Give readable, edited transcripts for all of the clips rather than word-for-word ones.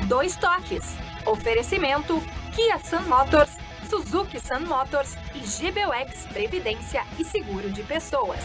Dois Toques. Oferecimento Kia Sun Motors, Suzuki Sun Motors e GBUX Previdência e Seguro de Pessoas.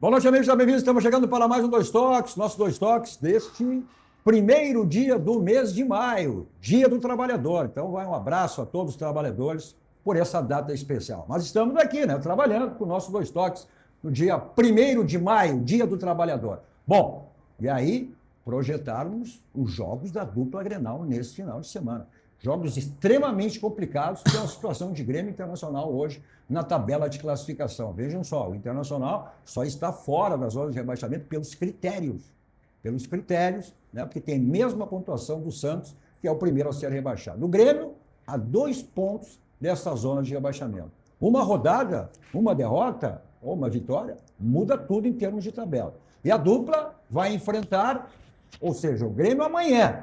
Boa noite, amigos da Bem-vindos. Estamos chegando para mais um Dois Toques, nosso Dois Toques deste primeiro dia do mês de maio, Dia do Trabalhador. Então, vai um abraço a todos os trabalhadores por essa data especial. Mas estamos aqui, né, trabalhando com o nosso Dois Toques no dia 1º de maio, Dia do Trabalhador. Bom, e aí projetarmos os jogos da dupla Grenal nesse final de semana. Jogos extremamente complicados pela situação de Grêmio Internacional hoje na tabela de classificação. Vejam só, o Internacional só está fora da zona de rebaixamento pelos critérios, né, porque tem a mesma pontuação do Santos, que é o primeiro a ser rebaixado. O Grêmio, a 2 pontos dessa zona de rebaixamento. Uma rodada, uma derrota ou uma vitória, muda tudo em termos de tabela. E a dupla vai enfrentar, ou seja, o Grêmio amanhã,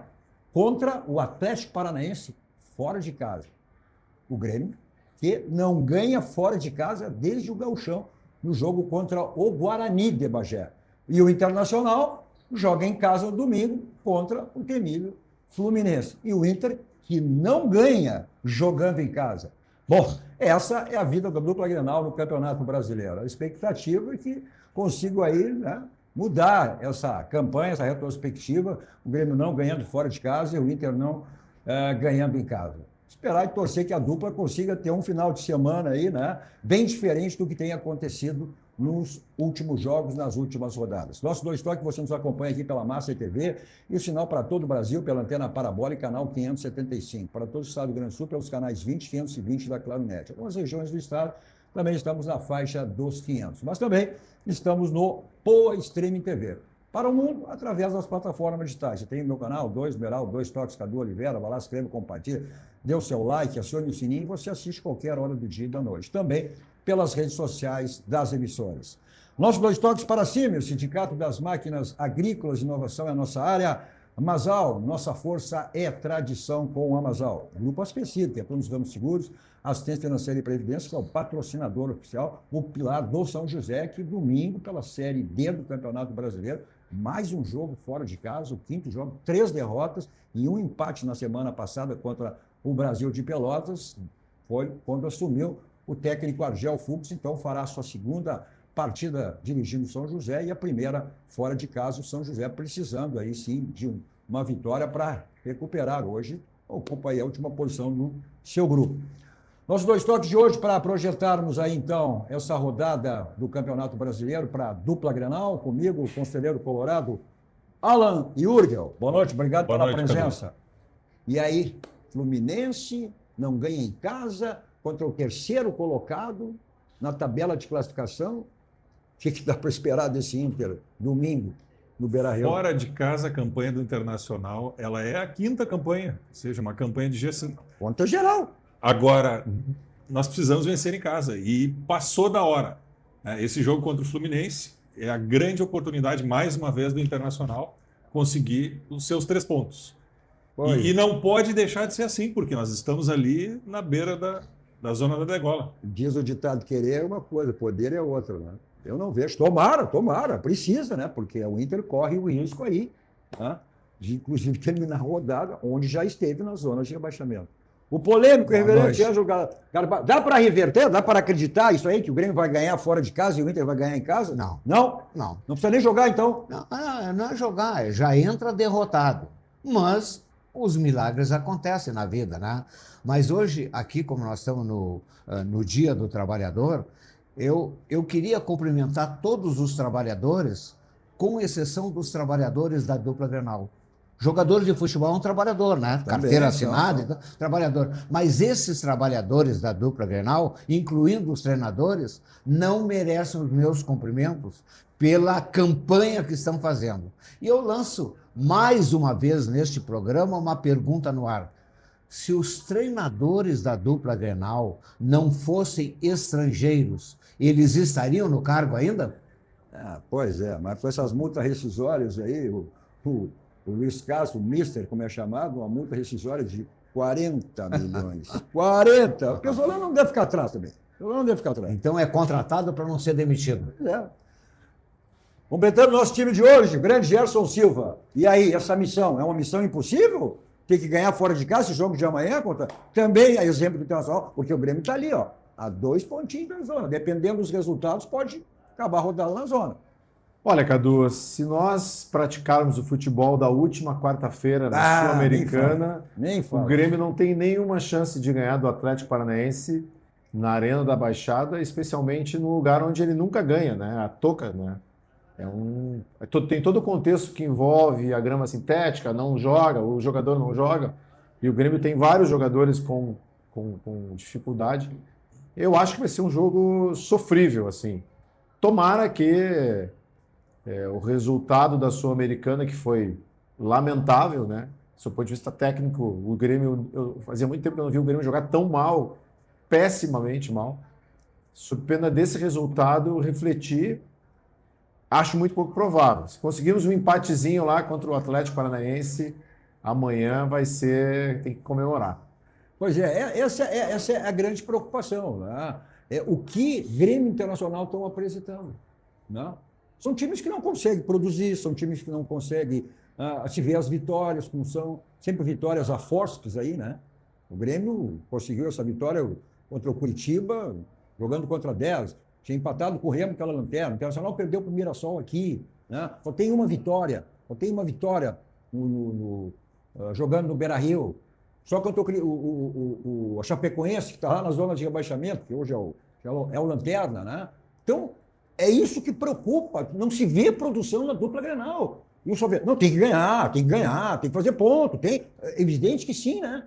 contra o Atlético Paranaense fora de casa. O Grêmio, que não ganha fora de casa desde o Gauchão, no jogo contra o Guarani de Bagé. E o Internacional joga em casa no domingo contra o temível Fluminense. E o Inter, que não ganha jogando em casa. Bom, essa é a vida da dupla Grenal no Campeonato Brasileiro. A expectativa é que consigo aí, né, mudar essa campanha, essa retrospectiva, o Grêmio não ganhando fora de casa e o Inter não ganhando em casa. Esperar e torcer que a dupla consiga ter um final de semana aí, né, bem diferente do que tem acontecido nos últimos jogos, nas últimas rodadas. Nosso Dois Toques, você nos acompanha aqui pela Massa TV e o sinal para todo o Brasil pela antena parabólica, canal 575. Para todo o estado do Rio Grande do Sul, pelos canais 20 e 520 da Claro Net. Algumas regiões do estado também estamos na faixa dos 500. Mas também estamos no Poa Streaming TV. Para o mundo, através das plataformas digitais. Você tem o meu canal, Dois Beral, Dois Toques, Cadu Oliveira, vai lá, se inscreve, compartilha, dê o seu like, acione o sininho e você assiste qualquer hora do dia e da noite. Também pelas redes sociais das emissoras. Nosso Dois Toques para cima, o Sindicato das Máquinas Agrícolas de Inovação é a nossa área. Masal, nossa força é tradição com a Masal. Grupo Aspecida, que é planos ramos seguros, assistência financeira e previdência, que é o patrocinador oficial, o pilar do São José, que domingo, pela Série D do Campeonato Brasileiro, mais um jogo fora de casa, o 5º jogo, 3 derrotas e um empate na semana passada contra o Brasil de Pelotas, foi quando assumiu o técnico Argel Fux, então fará a sua segunda partida dirigindo o São José e a primeira fora de casa, o São José precisando aí sim de uma vitória para recuperar hoje, ocupa aí a última posição no seu grupo. Nossos Dois Toques de hoje para projetarmos aí então essa rodada do Campeonato Brasileiro para a dupla Grenal, comigo, o conselheiro colorado Alan Jurgel. Boa noite, obrigado pela presença. Cadu. E aí, Fluminense não ganha em casa contra o 3º colocado na tabela de classificação. O que dá para esperar desse Inter domingo no Beira-Rio? Fora de casa, a campanha do Internacional, ela é a 5ª campanha, ou seja, uma campanha de G5. Conta geral. Agora, nós precisamos vencer em casa e passou da hora. Esse jogo contra o Fluminense é a grande oportunidade, mais uma vez, do Internacional conseguir os seus 3 pontos. E não pode deixar de ser assim, porque nós estamos ali na beira da zona da degola. Diz o ditado, querer é uma coisa, poder é outra, né? Eu não vejo. Tomara, precisa, né? Porque o Inter corre o risco aí, né, de inclusive terminar a rodada onde já esteve na zona de rebaixamento. O polêmico, reverente Ângelo Garbarro. Dá para reverter? Dá para acreditar isso aí, que o Grêmio vai ganhar fora de casa e o Inter vai ganhar em casa? Não. Não? Não. Não precisa nem jogar, então? Não é jogar, já entra derrotado. Mas os milagres acontecem na vida, né? Mas hoje, aqui, como nós estamos no Dia do Trabalhador, eu queria cumprimentar todos os trabalhadores, com exceção dos trabalhadores da dupla Grenal. Jogador de futebol é um trabalhador, né? Também, carteira assinada, então, trabalhador. Mas esses trabalhadores da dupla Grenal, incluindo os treinadores, não merecem os meus cumprimentos pela campanha que estão fazendo. E eu lanço mais uma vez neste programa uma pergunta no ar. Se os treinadores da dupla Grenal não fossem estrangeiros, eles estariam no cargo ainda? Pois é, mas com essas multas rescisórias aí, o Luiz Castro, o Mister, como é chamado, uma multa rescisória de 40 milhões. 40! O Pesolano não deve ficar atrás também. Então é contratado para não ser demitido. Completando nosso time de hoje, grande Gerson Silva. E aí, essa missão é uma missão impossível? Tem que ganhar fora de casa esse jogo de amanhã? Também é exemplo do Internacional, porque o Grêmio está ali, ó, a 2 pontinhos da zona. Dependendo dos resultados, pode acabar rodando na zona. Olha, Cadu, se nós praticarmos o futebol da última quarta-feira na Sul-Americana, o Grêmio não tem nenhuma chance de ganhar do Atlético Paranaense na Arena da Baixada, especialmente no lugar onde ele nunca ganha, né? A Toca, né? Tem todo o contexto que envolve a grama sintética, não joga, o jogador não joga, e o Grêmio tem vários jogadores com dificuldade. Eu acho que vai ser um jogo sofrível, assim. Tomara que o resultado da Sul-Americana, que foi lamentável, né? Do ponto de vista técnico, o Grêmio, fazia muito tempo que eu não vi o Grêmio jogar tão mal, pessimamente mal. Sob pena desse resultado refletir, acho muito pouco provável. Se conseguirmos um empatezinho lá contra o Atlético Paranaense, amanhã tem que comemorar. Pois é, essa é a grande preocupação, né? O que Grêmio Internacional estão apresentando, né? São times que não conseguem produzir, são times que não conseguem se ver as vitórias, como são sempre vitórias a forceps aí, né? O Grêmio conseguiu essa vitória contra o Curitiba, jogando contra 10, tinha empatado com o Remo pela lanterna, o Internacional perdeu para o Mirassol aqui, né? Só tem uma vitória jogando no Beira-Rio, só contra o Chapecoense, que está lá na zona de rebaixamento, que hoje é o Lanterna, né? Então, é isso que preocupa, não se vê produção na dupla Grenal. E o Soviético, não, tem que ganhar, tem que fazer ponto, é evidente que sim, né?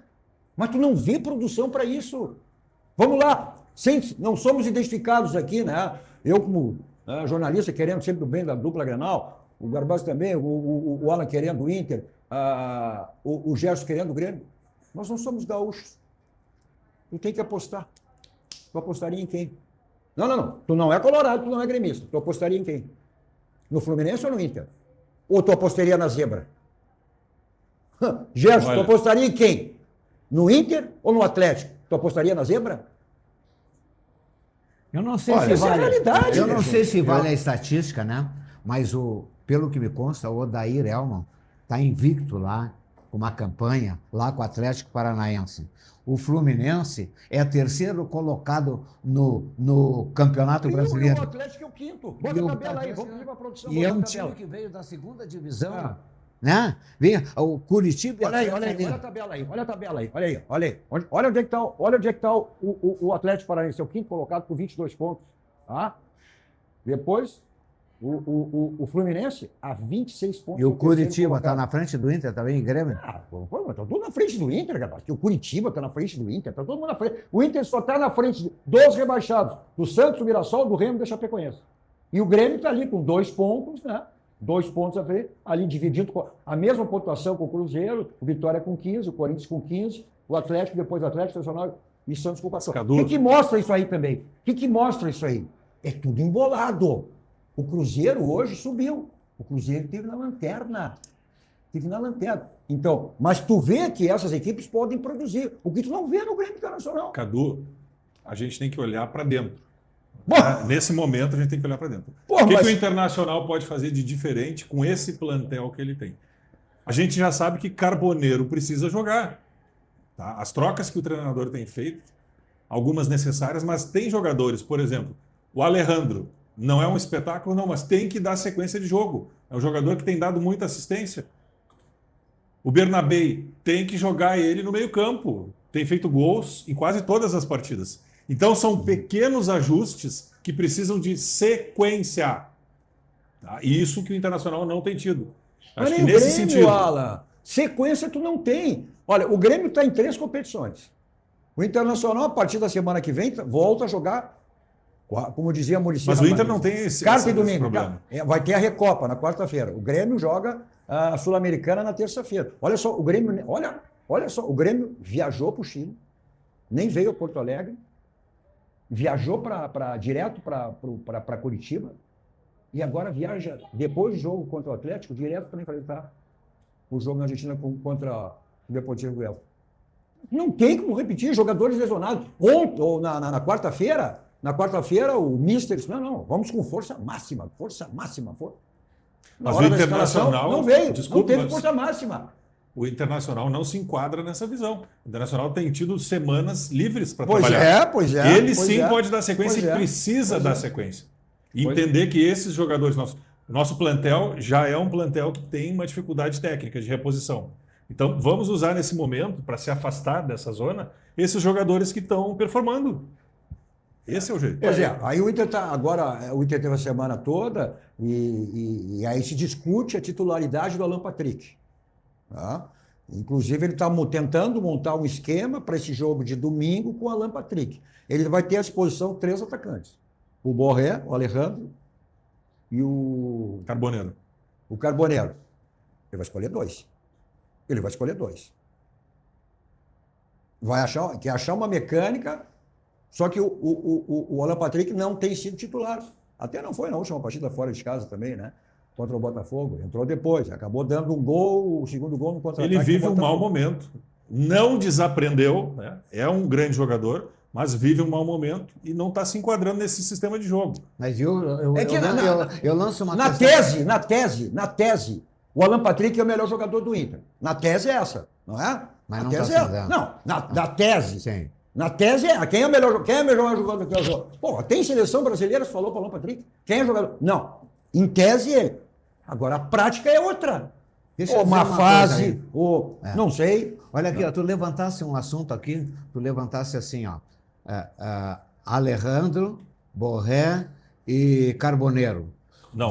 Mas tu não vê produção para isso. Vamos lá, não somos identificados aqui, né? Eu, como jornalista, querendo sempre o bem da dupla Grenal, o Garbaz também, o Alan querendo o Inter, o Gerson querendo o Grêmio. Nós não somos gaúchos. Tu tem que apostar. Tu apostaria em quem? Não. Tu não é colorado, tu não é gremista. Tu apostaria em quem? No Fluminense ou no Inter? Ou tu apostaria na zebra? Gerson, tu apostaria em quem? No Inter ou no Atlético? Tu apostaria na zebra? Eu não sei se vale a estatística, né? Mas pelo que me consta, o Odair Hellmann está invicto lá, com uma campanha, lá com o Atlético Paranaense. O Fluminense é terceiro colocado no Campeonato Brasileiro. O Atlético é o quinto. Bota a tabela aí, vamos para a produção. E é um time que veio da segunda divisão. Né? O Curitiba... Olha a tabela aí, olha aí. Olha onde é que está o Atlético Paranaense, é o quinto colocado com 22 pontos. Tá? Depois, o Fluminense a 26 pontos. E o Curitiba está na frente do Inter também, Grêmio? Está todo na frente do Inter, rapaz. O Curitiba está na frente do Inter, está todo mundo na frente. O Inter só está na frente dos rebaixados, do Santos, do Mirassol, do Remo e da Chapecoense. E o Grêmio está ali com 2 pontos, né? 2 pontos a ver, ali dividido com a mesma pontuação com o Cruzeiro, o Vitória com 15, o Corinthians com 15, o Atlético, depois o Atlético Nacional e Santos com 14. O que mostra isso aí também? O que mostra isso aí? É tudo embolado. O Cruzeiro hoje subiu. O Cruzeiro esteve na lanterna. Então, mas tu vê que essas equipes podem produzir. O que tu não vê no Grêmio Internacional. Cadu, a gente tem que olhar para dentro. Nesse momento, a gente tem que olhar para dentro. O que o Internacional pode fazer de diferente com esse plantel que ele tem? A gente já sabe que Carboneiro precisa jogar. Tá? As trocas que o treinador tem feito, algumas necessárias, mas tem jogadores, por exemplo, o Alejandro, não é um espetáculo, não, mas tem que dar sequência de jogo. É um jogador que tem dado muita assistência. O Bernabé tem que jogar ele no meio-campo. Tem feito gols em quase todas as partidas. Então, são pequenos ajustes que precisam de sequência. Tá? E isso que o Internacional não tem tido. Acho que nesse sentido. Alan, sequência tu não tem. Olha, o Grêmio está em 3 competições. O Internacional, a partir da semana que vem, volta a jogar, como dizia a Muricy. Mas o Inter não tem esse problema. Vai ter a Recopa na quarta-feira. O Grêmio joga a Sul-Americana na terça-feira. Olha só, o Grêmio, olha só, o Grêmio viajou para o Chile, nem veio a Porto Alegre, viajou direto para Curitiba e agora viaja, depois do jogo contra o Atlético, direto para enfrentar o jogo na Argentina contra o Deportivo Huelva. Não tem como repetir, jogadores lesionados. Ontem, ou na quarta-feira, o Mister disse, não, vamos com força máxima. Na Mas hora o da escalação, Internacional, não veio, desculpa, não teve mas- força máxima. O Internacional não se enquadra nessa visão. O Internacional tem tido semanas livres para Pois trabalhar. é, pois é. Ele pois sim é, pode dar sequência pois e é, precisa pois dar é. sequência. E entender que esses jogadores, nosso plantel já é um plantel que tem uma dificuldade técnica de reposição. Então vamos usar nesse momento, para se afastar dessa zona, esses jogadores que estão performando. Esse é o jeito. Pois é, aí o Inter tá agora, o Inter teve a semana toda e aí se discute a titularidade do Alan Patrick. Tá? Inclusive, ele está tentando montar um esquema para esse jogo de domingo com o Alan Patrick. Ele vai ter à disposição 3 atacantes: o Borré, o Alejandro e o Carboneiro. Carboneiro. Ele vai escolher 2. Ele vai escolher 2. Quer achar uma mecânica, só que o Alan Patrick não tem sido titular. Até não foi na última partida fora de casa também, né? Contra o Botafogo. Entrou depois. Acabou dando um gol, o segundo gol no contra-ataque. Ele vive um mau momento. Não desaprendeu, né? É um grande jogador, mas vive um mau momento e não está se enquadrando nesse sistema de jogo. Mas eu lanço uma Na questão... tese, o Alan Patrick é o melhor jogador do Inter. Na tese é essa, não é? Mas na não tese tá é. sendo. Não, na tese. Sim. Na tese é. Quem é o melhor jogador do jogo? Pô, tem seleção brasileira que falou para o Alan Patrick? Quem é jogador? Não. Em tese ele. Agora a prática é outra. Deixa eu Ou dizer uma uma fase, coisa aí. ou não sei. Olha aqui, ó, tu levantasse um assunto aqui, tu levantasse assim, ó, Alejandro, Borré e Carboneiro. Não.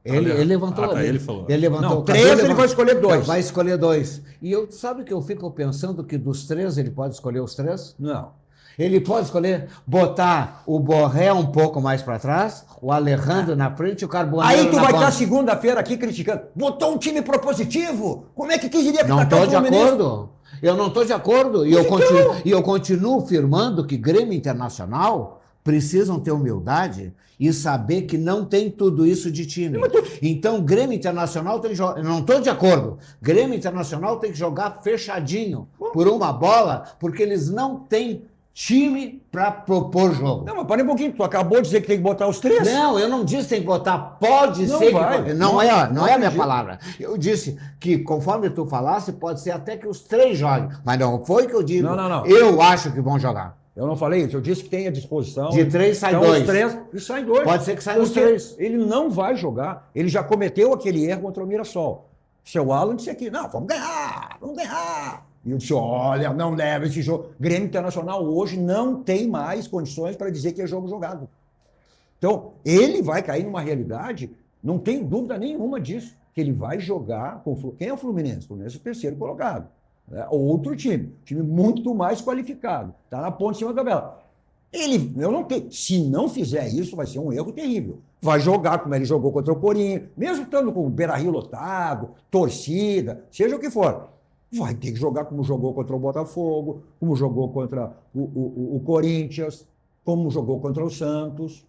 Ele levantou. Ah, tá, ele falou. Ele levantou. Não, o Cadu 3 ele levantou. vai escolher 2. Vai escolher 2. E eu, sabe que eu fico pensando que dos 3 ele pode escolher os 3? Não. Ele pode escolher botar o Borré um pouco mais para trás, o Alejandro na frente e o Carboneiro Aí tu na vai ponta. estar segunda-feira aqui criticando. Botou um time propositivo? Como é que queria Não atacar estou o de Fluminense? acordo. Eu não estou de acordo. E eu continuo afirmando que Grêmio Internacional precisam ter humildade e saber que não tem tudo isso de time. Então, Grêmio Internacional tem que jogar. Não estou de acordo. Grêmio Internacional tem que jogar fechadinho por uma bola, porque eles não têm time para propor jogo. Não, mas para um pouquinho. Tu acabou de dizer que tem que botar os 3. Não, eu não disse que tem que botar. Pode Não ser vai. que. Não Não é a minha acredito. palavra. Eu disse que, conforme tu falasse, pode ser até que os 3 joguem. Mas não foi que eu digo. Não. Eu acho que vão jogar. Eu não falei isso. Eu disse que tem à disposição. De 3 sai então, 2. Os 3 e sai 2. Pode ser que saiam os Porque 3. Ele não vai jogar. Ele já cometeu aquele erro contra o Mirassol. Seu Alan disse aqui: não, vamos ganhar. E eu disse: olha, não leva esse jogo. Grêmio Internacional hoje não tem mais condições para dizer que é jogo jogado. Então, ele vai cair numa realidade, não tenho dúvida nenhuma disso, que ele vai jogar com quem é o Fluminense? O Fluminense é o terceiro colocado. Né? Outro time muito mais qualificado. Está na ponta de cima da tabela. Eu não tenho. Se não fizer isso, vai ser um erro terrível. Vai jogar como ele jogou contra o Corinthians, mesmo estando com o Beira-Rio lotado, torcida, seja o que for. Vai ter que jogar como jogou contra o Botafogo, como jogou contra o Corinthians, como jogou contra o Santos.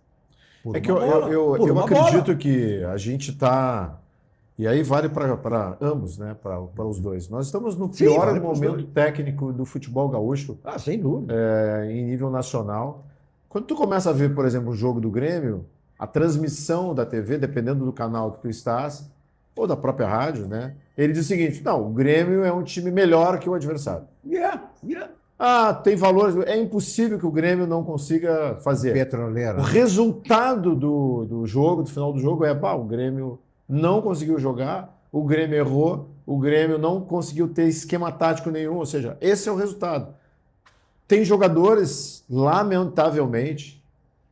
É que eu acredito que a gente está... E aí vale para ambos, né? Para os dois. Nós estamos no pior vale pros momento dois. técnico do futebol gaúcho Sem dúvida. em nível nacional. Quando tu começa a ver, por exemplo, o jogo do Grêmio, a transmissão da TV, dependendo do canal que tu estás, ou da própria rádio, né? Ele diz o seguinte: não, o Grêmio é um time melhor que o adversário. Ah, tem valores. É impossível que o Grêmio não consiga fazer. Petroleiro. O resultado do jogo, do final do jogo, o Grêmio não conseguiu jogar, o Grêmio errou, o Grêmio não conseguiu ter esquema tático nenhum. Ou seja, esse é o resultado. Tem jogadores, lamentavelmente,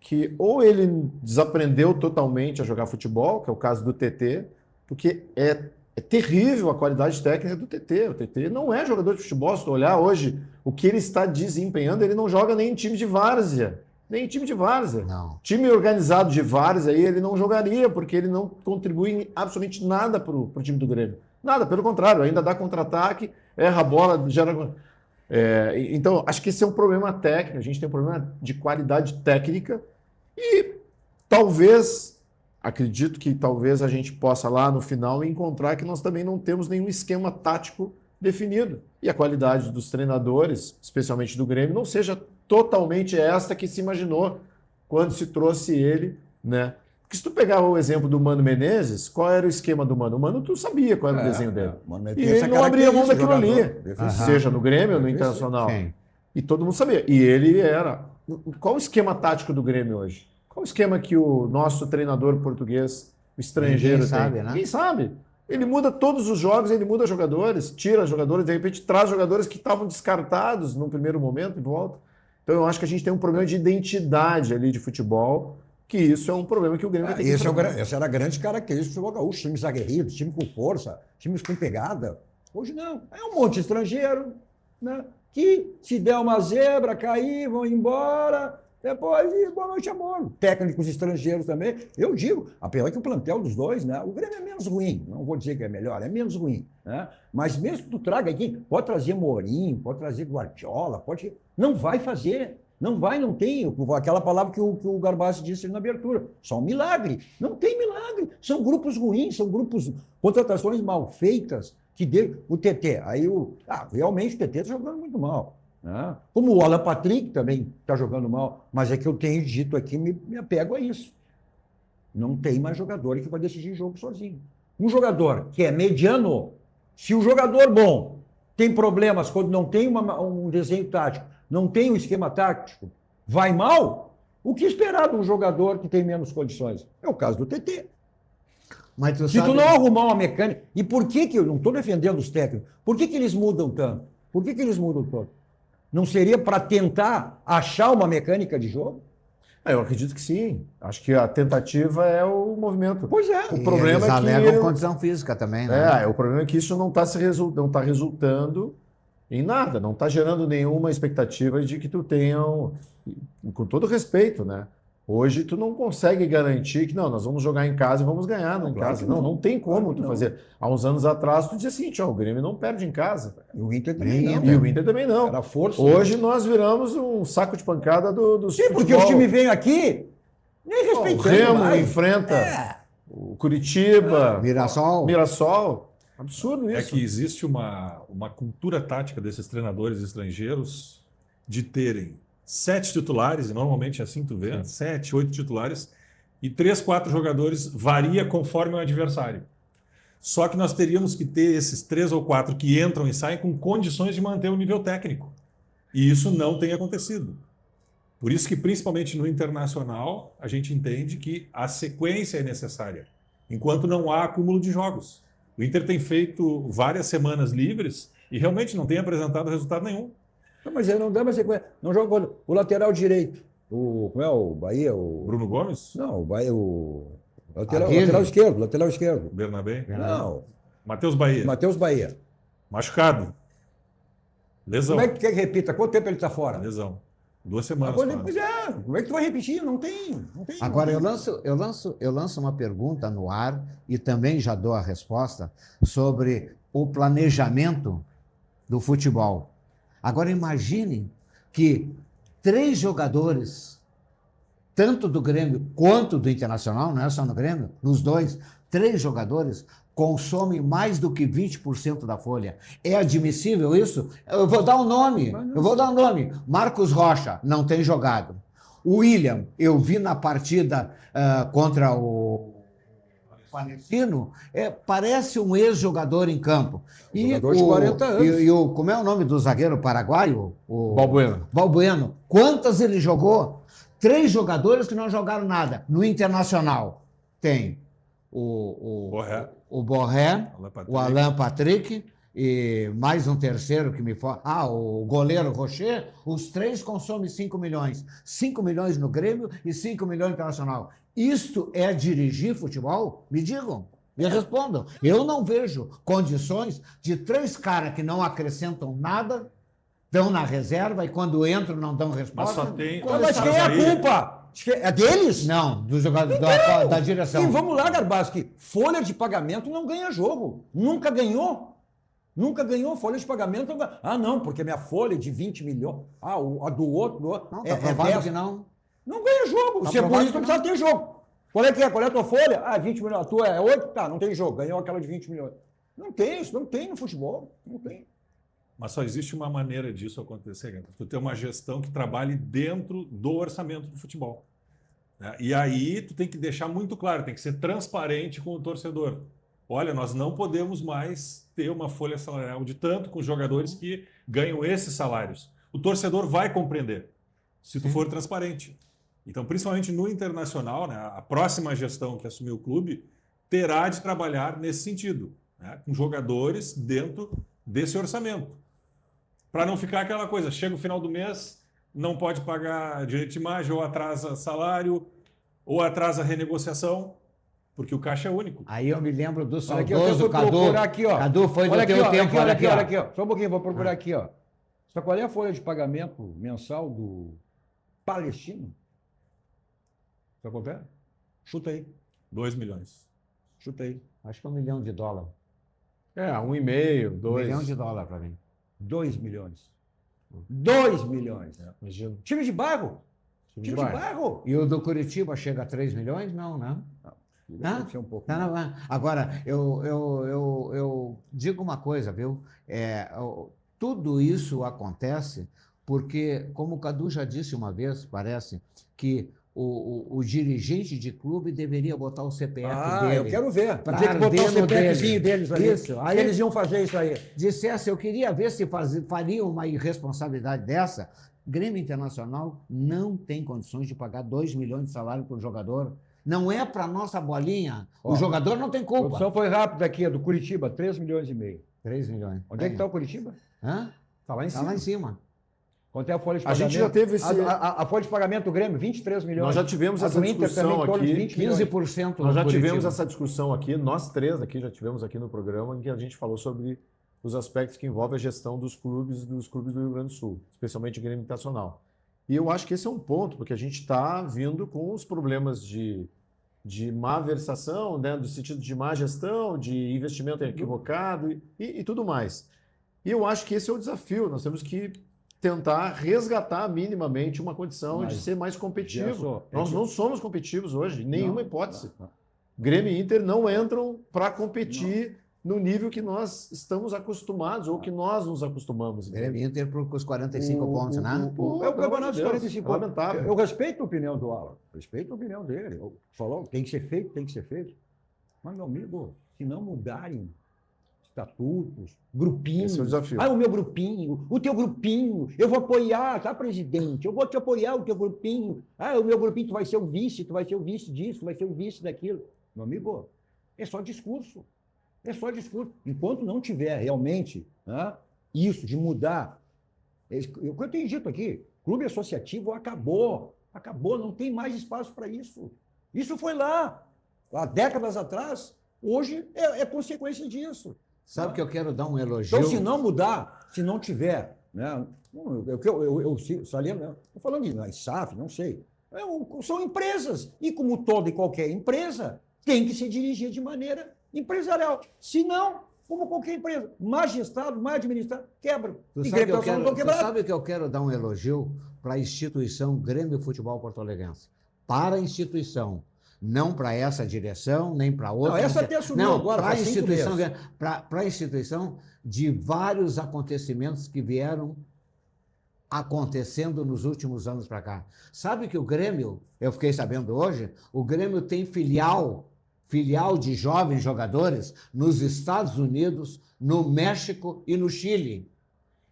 que ou ele desaprendeu totalmente a jogar futebol, que é o caso do TT, porque é terrível a qualidade técnica do TT. O TT não é jogador de futebol. Se tu olhar hoje o que ele está desempenhando, ele não joga nem em time de várzea. Nem em time de várzea. Não. Time organizado de várzea aí ele não jogaria, porque ele não contribui em absolutamente nada para o time do Grêmio. Nada, pelo contrário, ainda dá contra-ataque, erra a bola, gera... Então, acho que esse é um problema técnico. A gente tem um problema de qualidade técnica e talvez... Acredito que talvez a gente possa lá no final encontrar que nós também não temos nenhum esquema tático definido. E a qualidade dos treinadores, especialmente do Grêmio, não seja totalmente esta que se imaginou quando se trouxe ele, né, Porque se tu pegar o exemplo do Mano Menezes, qual era o esquema do Mano? O Mano, tu sabia qual era o desenho dele. E ele não abria mão daquilo ali, seja no Grêmio ou no Internacional. Sim. E todo mundo sabia. E ele era... Qual o esquema tático do Grêmio hoje? Qual o esquema que o nosso treinador português, o estrangeiro, Ninguém sabe, né? Ninguém sabe. Ele muda todos os jogos, ele muda jogadores, tira jogadores, de repente traz jogadores que estavam descartados no primeiro momento e volta. Então eu acho que a gente tem um problema de identidade ali de futebol, que isso é um problema que o Grêmio vai ter que enfrentar. Essa era a grande característica do futebol gaúcho, times aguerridos, times com força, times com pegada. Hoje não, é um monte de estrangeiro, né? Que se der uma zebra, cair, vão embora, depois boa noite, amor. Técnicos estrangeiros também. Eu digo, apesar que o plantel dos dois, né? O Grêmio é menos ruim, não vou dizer que é melhor, é menos ruim. Né? Mas mesmo que tu traga aqui, pode trazer Mourinho, pode trazer Guardiola, pode... Não vai fazer. Não vai, não tem. Aquela palavra que o Garbassi disse na abertura. Só um milagre. Não tem milagre. São grupos ruins, são grupos, contratações mal feitas, que deu o TT. Aí realmente o TT está jogando muito mal. Né? Como o Alan Patrick também está jogando mal. Mas é que eu tenho dito aqui, me apego a isso. Não tem mais jogador que vai decidir jogo sozinho. Um jogador que é mediano, se o jogador bom tem problemas quando não tem um desenho tático, não tem um esquema tático, vai mal, o que esperar de um jogador que tem menos condições? É o caso do TT. Mas se tu não arrumar uma mecânica... E por que eu não estou defendendo os técnicos? Por que eles mudam tanto? Por que eles mudam tanto? Não seria para tentar achar uma mecânica de jogo? Eu acredito que sim. Acho que a tentativa é o movimento. Pois é. O problema é que alegam condição física também, né? O problema é que isso não está resultando em nada, não está gerando nenhuma expectativa de que tu tenha, com todo respeito, né? Hoje tu não consegue garantir que nós vamos jogar em casa e vamos ganhar em casa. Não tem como tu fazer. Há uns anos atrás tu dizia assim, o Grêmio não perde em casa. E o Inter também não. E o Inter também não. Era força. Hoje nós viramos um saco de pancada dos Sim, porque o time vem aqui nem respeitando o Remo mais. Enfrenta o Curitiba, Mirassol. Absurdo isso. É que existe uma cultura tática desses treinadores estrangeiros de terem 7 titulares, e normalmente é assim tu vê, 7, 8 titulares, e 3, 4 jogadores, varia conforme o adversário. Só que nós teríamos que ter esses 3 ou 4 que entram e saem com condições de manter o nível técnico. E isso não tem acontecido. Por isso que, principalmente no Internacional, a gente entende que a sequência é necessária, enquanto não há acúmulo de jogos. O Inter tem feito várias semanas livres e realmente não tem apresentado resultado nenhum. Não, mas ele não dá mais sequência. Não joga o lateral direito. Como é o Bahia? Bruno Gomes? Não, o Bahia, lateral esquerdo. Lateral esquerdo. Bernabé? Não. Matheus Bahia. Matheus Bahia. Machucado. Lesão. Como é que quer que repita? Quanto tempo ele está fora? Lesão. 2 semanas. Pois é. Como é que tu vai repetir? Não tem. Agora, eu lanço uma pergunta no ar e também já dou a resposta sobre o planejamento do futebol. Agora, imagine que 3 jogadores, tanto do Grêmio quanto do Internacional, não é só no Grêmio, nos dois, 3 jogadores consomem mais do que 20% da folha. É admissível isso? Eu vou dar um nome. Marcos Rocha não tem jogado. O William, eu vi na partida contra o Palestino, parece um ex-jogador em campo. Jogador de 40 anos. Como é o nome do zagueiro paraguaio? Balbueno. Quantas ele jogou? 3 jogadores que não jogaram nada. No Internacional tem o Borré, o Alan Patrick e mais um terceiro que me fala. O goleiro Rocher. Os 3 consomem 5 milhões. 5 milhões no Grêmio e 5 milhões no Internacional. Isto é dirigir futebol? Me digam, me respondam. Eu não vejo condições de 3 caras que não acrescentam nada, estão na reserva e quando entram não dão resposta. Mas só tem... Mas quem é a culpa? É deles? Não, dos jogadores da direção. E vamos lá, Garbassi, folha de pagamento não ganha jogo. Nunca ganhou folha de pagamento. Não, porque minha folha é de 20 milhões. A do outro. Não, tá provado que não. Não ganha jogo. Se é por isso, não precisa ter jogo. Qual é que é? Qual é a tua folha? 20 milhões. A tua é 8? Tá, não tem jogo. Ganhou aquela de 20 milhões. Não tem isso, não tem no futebol. Não tem. Mas só existe uma maneira disso acontecer, tu ter uma gestão que trabalhe dentro do orçamento do futebol. Né? E aí tu tem que deixar muito claro, tem que ser transparente com o torcedor. Olha, nós não podemos mais ter uma folha salarial de tanto com jogadores que ganham esses salários. O torcedor vai compreender, se tu for transparente. Então, principalmente no Internacional, né, a próxima gestão que assumir o clube terá de trabalhar nesse sentido, né, com jogadores dentro desse orçamento. Para não ficar aquela coisa, chega o final do mês, não pode pagar direito de imagem, ou atrasa salário, ou atrasa renegociação, porque o caixa é único. Aí eu me lembro do Olha aqui, eu saudoso vou Cadu. procurar aqui, ó. Cadu foi do Olha aqui, teu ó, tempo. olha aqui, ó. Só um pouquinho, vou procurar aqui, ó. Sabe qual é a folha de pagamento mensal do Palestino? Sabe qual é? Chuta aí. 2 milhões. Chuta aí. Acho que é $1 milhão. É, 1,5, $1 2. milhão para mim. 2 milhões. 2 milhões. Imagina. Time de bairro. Time Time de de bairro. bairro. E o do Curitiba chega a 3 milhões? Não, né? Deve ser um pouco. Tá, não. Agora, eu digo uma coisa, viu? Tudo isso acontece porque, como o Cadu já disse uma vez, parece, que o dirigente de clube deveria botar o CPF dele. Eu quero ver. Pra Tinha que botar o arder no CPFzinho deles ali. Isso. Aí Eles iam fazer isso aí. Dissesse, eu queria ver se fariam uma irresponsabilidade dessa. Grêmio Internacional não tem condições de pagar 2 milhões de salário por jogador. Não é para nossa bolinha. O jogador não tem A culpa. produção foi rápida aqui, do Curitiba, 3 milhões e meio. 3 milhões. Onde é que está o Curitiba? Hã? Tá lá em Tá cima. lá em cima. Quanto é a folha de A pagamento? gente já teve esse... A folha de pagamento do Grêmio, 23 milhões. Nós já tivemos A essa do Inter discussão também, em torno de aqui. 20 milhões. 15% Nós já do tivemos Curitiba. essa discussão aqui, nós três aqui já tivemos aqui no programa, em que a gente falou sobre os aspectos que envolvem a gestão dos clubes do Rio Grande do Sul, especialmente o Grêmio Internacional. E eu acho que esse é um ponto, porque a gente está vindo com os problemas de má versação, né, do sentido de má gestão, de investimento equivocado e tudo mais. E eu acho que esse é o desafio, nós temos que tentar resgatar minimamente uma condição de ser mais competitivo. Nós não somos competitivos hoje, nenhuma hipótese. Grêmio e Inter não entram para competir no nível que nós estamos acostumados ou que nós nos acostumamos. Grêmio e Inter com os 45 pontos, né? É o campeonato dos 45 pontos. Lamentável. Eu respeito a opinião do Alan, respeito a opinião dele. Falou, tem que ser feito, tem que ser feito. Mas, meu amigo, se não mudarem estatutos, grupinhos. Esse é o desafio. O meu grupinho, o teu grupinho, eu vou apoiar, tá, presidente? Eu vou te apoiar, o teu grupinho. O meu grupinho, tu vai ser o vice disso, tu vai ser o vice daquilo. Meu amigo, é só discurso. É só discurso. Enquanto não tiver realmente isso de mudar, o que eu tenho dito aqui, clube associativo acabou, não tem mais espaço para isso. Isso foi lá, há décadas atrás, hoje é consequência disso. Sabe que eu quero dar um elogio? Então, se não mudar, se não tiver, né, eu saliento, né, estou falando de SAF, não sei, são empresas, e como toda e qualquer empresa, tem que se dirigir de maneira empresarial. Se não, como qualquer empresa, má gestado, má administrado, quebra. Tu sabe que eu quero dar um elogio para a instituição Grêmio Futebol Porto Alegrense. Para a instituição. Não para essa direção, nem para outra. Não, essa até assumiu agora, para a faz instituição de vários acontecimentos que vieram acontecendo nos últimos anos para cá. Sabe que o Grêmio, eu fiquei sabendo hoje, o Grêmio tem filial de jovens jogadores nos Estados Unidos, no México e no Chile.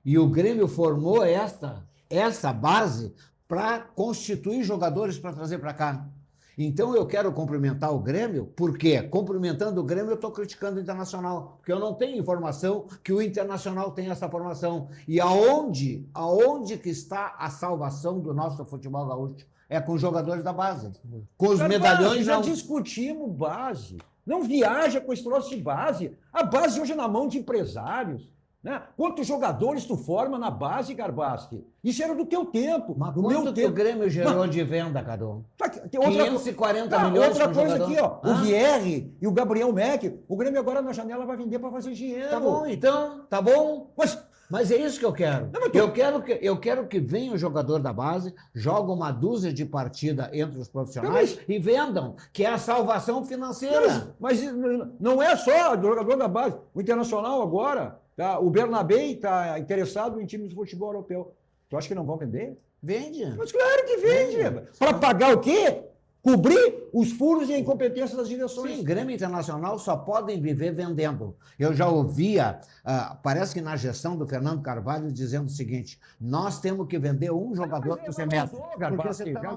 E o Grêmio formou essa base para constituir jogadores para trazer para cá. Então eu quero cumprimentar o Grêmio, porque cumprimentando o Grêmio eu estou criticando o Internacional, porque eu não tenho informação que o Internacional tem essa formação. E aonde que está a salvação do nosso futebol gaúcho? É com os jogadores da base. Com os medalhões... Já discutimos base. Não viaja com esse troço de base. A base hoje é na mão de empresários. Né? Quantos jogadores tu forma na base, Garbaschi? Isso era do teu tempo. Mas do quanto meu que tempo. o Grêmio gerou de venda, Cadu? Tem outra, 540 milhões outra por coisa jogador. aqui, ó. O Vierre e o Gabriel Mack. O Grêmio agora na janela vai vender para fazer dinheiro. Tá bom, então, tá bom. Mas é isso que eu quero. Eu quero que venha o jogador da base, joga uma dúzia de partida entre os profissionais e vendam, que é a salvação financeira. Mas não é só o jogador da base. O Internacional agora, o Bernabé está interessado em times de futebol europeu. Tu acha que não vão vender? Vende. Mas claro que vende. Para pagar o quê? cobrir os furos e a incompetência das direções. Sim, Grêmio Internacional só podem viver vendendo. Eu já ouvia, parece que na gestão do Fernando Carvalho, dizendo o seguinte: nós temos que vender um jogador por semestre. Porque você tá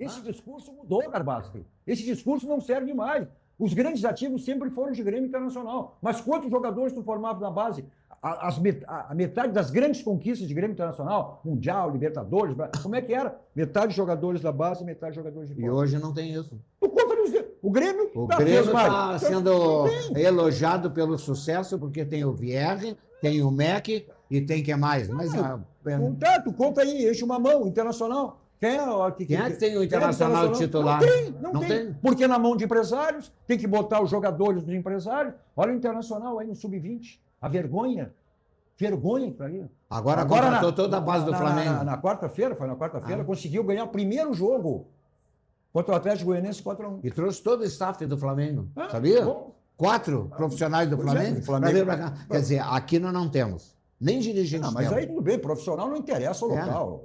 esse discurso mudou, Garbassi. Esse discurso não serve mais. Os grandes ativos sempre foram de Grêmio Internacional. Mas quantos jogadores tu formava na base? A metade das grandes conquistas de Grêmio Internacional, Mundial, Libertadores, como é que era? Metade de jogadores da base, metade de jogadores de fora. E hoje não tem isso. O Grêmio está sendo elogiado pelo sucesso, porque tem o Vierge, tem o MEC e tem quem mais? Mas, tu conta aí, enche uma mão, Internacional. Quem é que tem o Internacional titular? Não tem. Porque na mão de empresários, tem que botar os jogadores dos empresários. Olha o Internacional aí no Sub-20. A vergonha para ele. Agora contratou toda a base do Flamengo. Na quarta-feira, conseguiu ganhar o primeiro jogo contra o Atlético Goianiense 4-1. E trouxe todo o staff do Flamengo, sabia? Bom. 4 profissionais do Flamengo. Pra cá. Quer dizer, aqui nós não temos. Nem dirigentes. Mas aí tudo bem, profissional não interessa o local.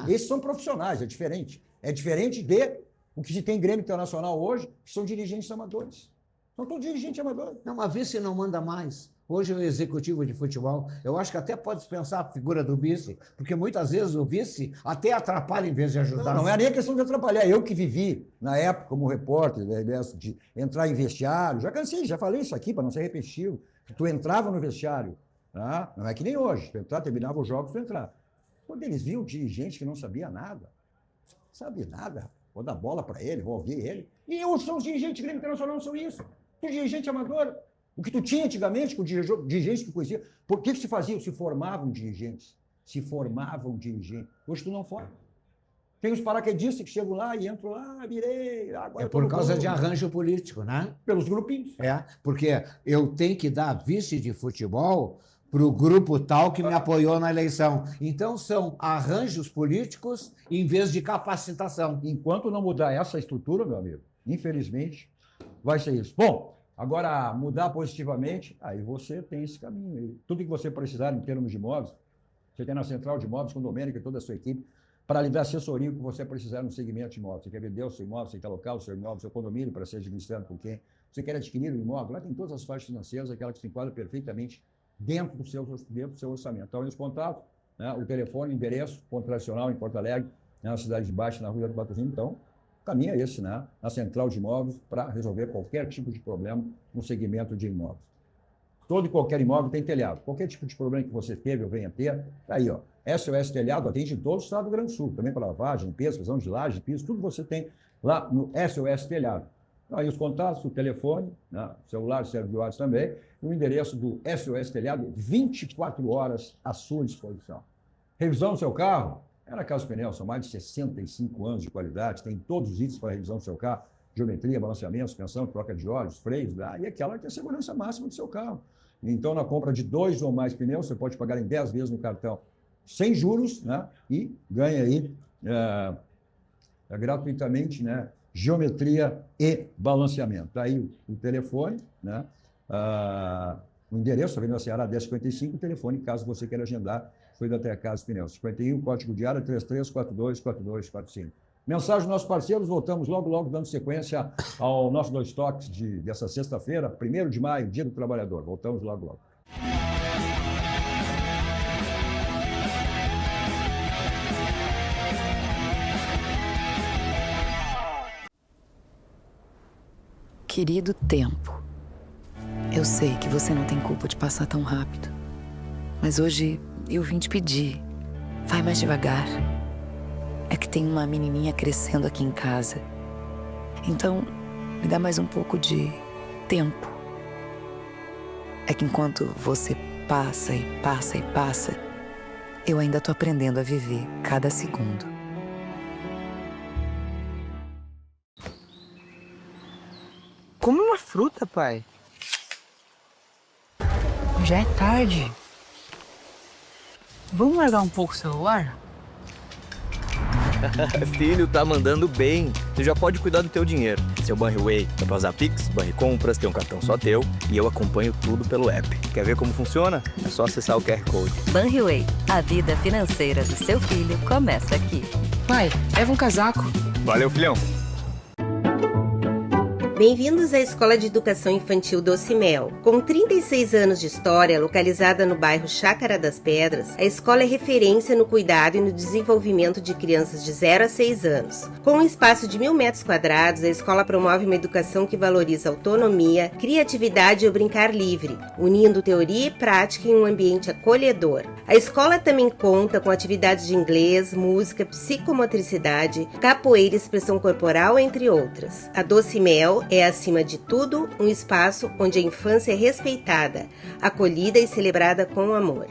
Esses são profissionais, é diferente. É diferente de o que se tem em Grêmio Internacional hoje, que são dirigentes amadores. São todos dirigentes amadores. Não, mas vice não manda mais. Hoje o executivo de futebol, eu acho que até pode pensar a figura do vice, porque muitas vezes o vice até atrapalha em vez de ajudar. Não é nem a questão de atrapalhar. Eu que vivi, na época, como repórter, de entrar em vestiário, já cansei, já falei isso aqui para não ser repetitivo, que tu entrava no vestiário, tá? Não é que nem hoje, tu entrava, terminava os jogos, tu entrava. Quando eles viam dirigente que não sabia nada, vou dar bola para ele, vou ouvir ele. E hoje são os dirigentes de Grêmio Internacional, não são isso. Os dirigentes amadores. O que tu tinha antigamente com dirigentes que conhecia, por que se fazia? Se formavam dirigentes. Hoje tu não forma. Tem os paraquedistas que chegam lá e entram lá, virei... Agora é por causa de arranjo político, né? Pelos grupinhos. Porque eu tenho que dar vice de futebol para o grupo tal que me apoiou na eleição. Então são arranjos políticos em vez de capacitação. Enquanto não mudar essa estrutura, meu amigo, infelizmente, vai ser isso. Bom, agora, mudar positivamente, aí você tem esse caminho aí. Tudo que você precisar em termos de imóveis, você tem na Central de Imóveis com o Domênico e toda a sua equipe, para lhe dar assessoria que você precisar no segmento de imóveis. Você quer vender o seu imóvel, você quer alocar o seu imóvel, o seu condomínio para ser administrado por quem? Você quer adquirir um imóvel? Lá tem todas as faixas financeiras, aquela que se enquadra perfeitamente dentro do seu orçamento. Então, os contatos, né, o telefone, o endereço, ponto tradicional em Porto Alegre, na Cidade de Baixo, na Rua do Patrocínio. Então, o caminho é esse, né? Na Central de Imóveis, para resolver qualquer tipo de problema no segmento de imóveis. Todo e qualquer imóvel tem telhado. Qualquer tipo de problema que você teve ou venha ter, tá aí, ó. SOS Telhado atende em todo o estado do Rio Grande do Sul, também para lavagem, limpeza, previsão de laje, piso, tudo você tem lá no SOS Telhado. Aí os contatos, o telefone, né? Celular serve de WhatsApp também, e o endereço do SOS Telhado, 24 horas à sua disposição. Revisão do seu carro? É na Casa Pneus, são mais de 65 anos de qualidade, tem todos os itens para a revisão do seu carro, geometria, balanceamento, suspensão, troca de óleos, freios, e aquela que é a segurança máxima do seu carro. Então, na compra de 2 ou mais pneus, você pode pagar em 10 vezes no cartão sem juros, né? E ganha aí gratuitamente, né? Geometria e balanceamento. Tá aí o telefone, né? O endereço, Avenida Ceará 1055, o telefone, caso você queira agendar, foi da Casa Pneus. 51, código de área 33424245. Mensagem dos nossos parceiros, voltamos logo dando sequência ao nosso 2 Toques dessa sexta-feira, 1º de maio, Dia do Trabalhador. Voltamos logo. Querido tempo, eu sei que você não tem culpa de passar tão rápido, mas hoje eu vim te pedir, vai mais devagar. É que tem uma menininha crescendo aqui em casa. Então, me dá mais um pouco de tempo. É que enquanto você passa e passa e passa, eu ainda tô aprendendo a viver cada segundo. Come uma fruta, pai. Já é tarde. Vamos largar um pouco o celular? Filho, tá mandando bem. Tu já pode cuidar do teu dinheiro. Seu Banriway dá pra usar Pix, Banricompras, tem um cartão só teu e eu acompanho tudo pelo app. Quer ver como funciona? É só acessar o QR Code. Banriway, a vida financeira do seu filho começa aqui. Pai, leva um casaco. Valeu, filhão. Bem-vindos à Escola de Educação Infantil Doce Mel. Com 36 anos de história, localizada no bairro Chácara das Pedras, a escola é referência no cuidado e no desenvolvimento de crianças de 0 a 6 anos. Com um espaço de 1.000 metros quadrados, a escola promove uma educação que valoriza autonomia, criatividade e o brincar livre, unindo teoria e prática em um ambiente acolhedor. A escola também conta com atividades de inglês, música, psicomotricidade, capoeira e expressão corporal, entre outras. A Doce Mel é, acima de tudo, um espaço onde a infância é respeitada, acolhida e celebrada com amor.